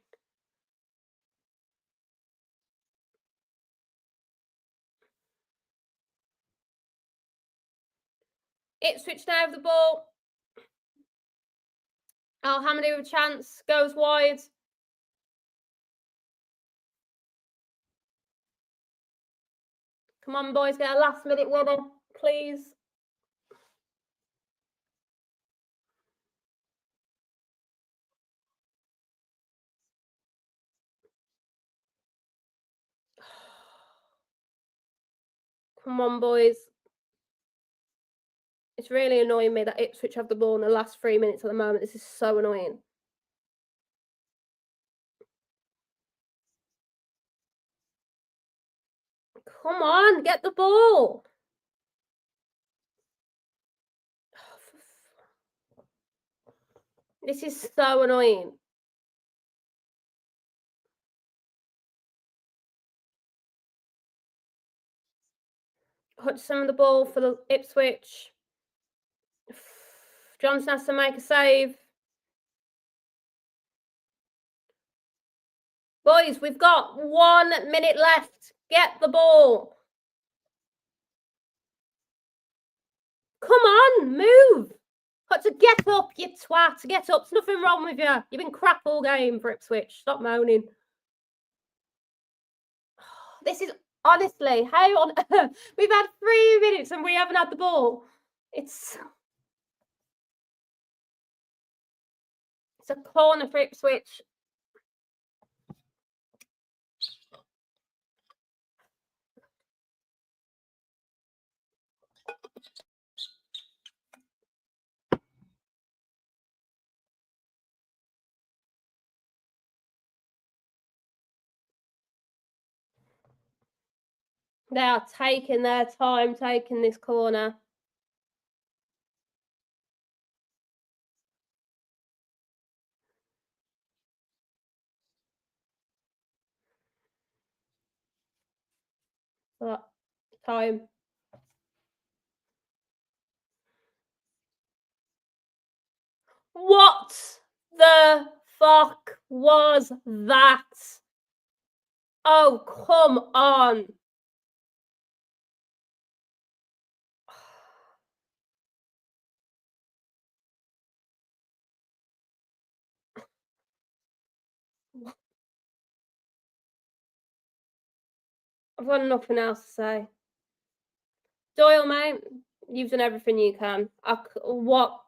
Ipswich now with the ball. Hamady with a chance. Goes wide. Come on, boys, get a last-minute winner, please. Come on, boys. It's really annoying me that Ipswich have the ball in the last 3 minutes at the moment. This is so annoying. Come on, get the ball. This is so annoying. Hutchinson with the ball for the Ipswich. Johnson has to make a save. Boys, we've got 1 minute left. Get the ball. Come on, move. Got to get up, you twat. Get up. There's nothing wrong with you. You've been crap all game for Ipswich. Stop moaning. This is honestly, how on earth? We've had 3 minutes and we haven't had the ball. It's a corner for Ipswich. They are taking their time, taking this corner. But time. What the fuck was that? Oh, come on. I've got nothing else to say. Doyle, mate, you've done everything you can. What?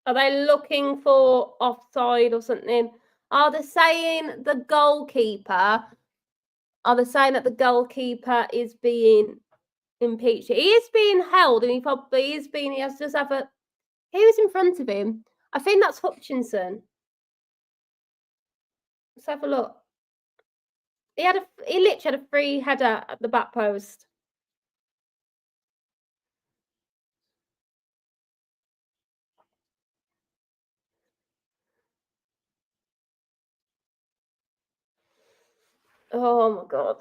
Are they looking for offside or something? Are they saying the goalkeeper? Are they saying that the goalkeeper is being impeached? He is being held, and he probably is being. He has to just have a. Who's in front of him? I think that's Hutchinson. Let's have a look. He literally had a free header at the back post. Oh my god.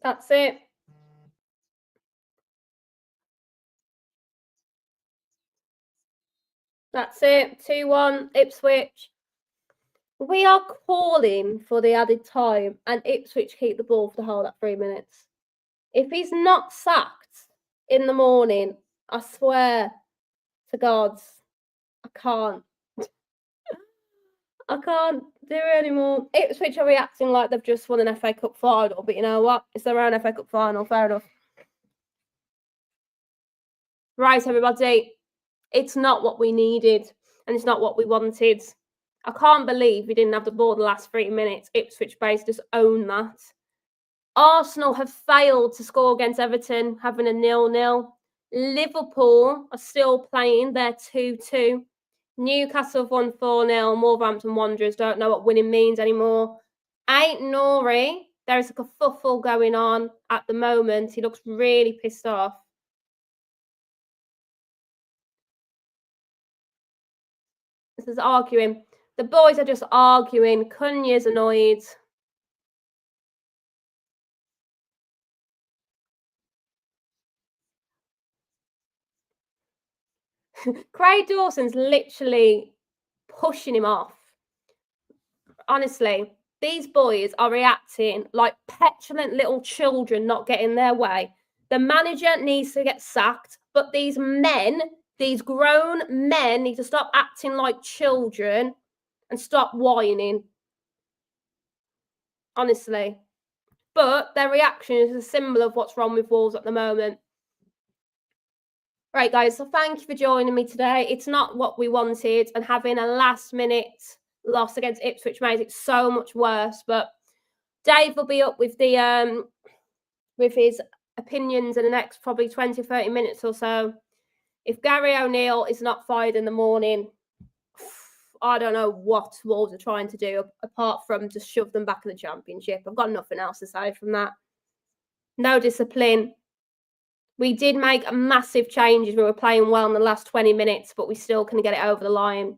That's it. That's it. 2-1, Ipswich. We are calling for the added time, and Ipswich keep the ball for the whole that 3 minutes. If he's not sacked in the morning, I swear to God, I can't. I can't do it anymore. Ipswich are reacting like they've just won an FA Cup final, but you know what? It's their own FA Cup final, fair enough. Right, everybody. It's not what we needed, and it's not what we wanted. I can't believe we didn't have the ball in the last 3 minutes. Ipswich base just own that. Arsenal have failed to score against Everton, having a 0-0. Liverpool are still playing their 2-2. Newcastle have won 4-0. Wolverhampton Wanderers don't know what winning means anymore. Ain't Nori. There is a kerfuffle going on at the moment. He looks really pissed off. This is arguing. The boys are just arguing. Cunha's annoyed. Craig Dawson's literally pushing him off. Honestly, these boys are reacting like petulant little children not getting their way. The manager needs to get sacked, but these men, these grown men, need to stop acting like children and stop whining. Honestly. But their reaction is a symbol of what's wrong with Wolves at the moment. Right, guys, so thank you for joining me today. It's not what we wanted, and having a last-minute loss against Ipswich made it so much worse. But Dave will be up with the with his opinions in the next probably 20 or 30 minutes or so. If Gary O'Neill is not fired in the morning, I don't know what Wolves are trying to do apart from just shove them back in the Championship. I've got nothing else to say from that. No discipline. We did make massive changes. We were playing well in the last 20 minutes, but we still couldn't get it over the line.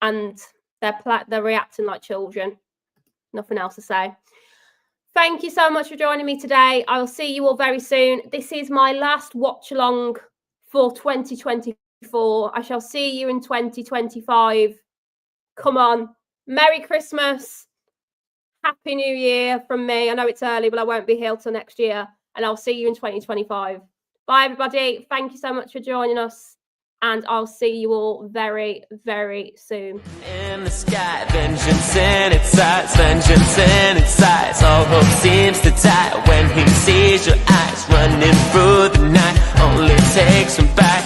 And they're reacting like children. Nothing else to say. Thank you so much for joining me today. I will see you all very soon. This is my last watch along for 2024. I shall see you in 2025. Come on. Merry Christmas. Happy New Year from me. I know it's early, but I won't be here till next year. And I'll see you in 2025. Bye, everybody. Thank you so much for joining us. And I'll see you all very, very soon. In the sky, vengeance in its eyes, vengeance in its eyes. All hope seems to die when he sees your eyes running through the night. Only takes him back.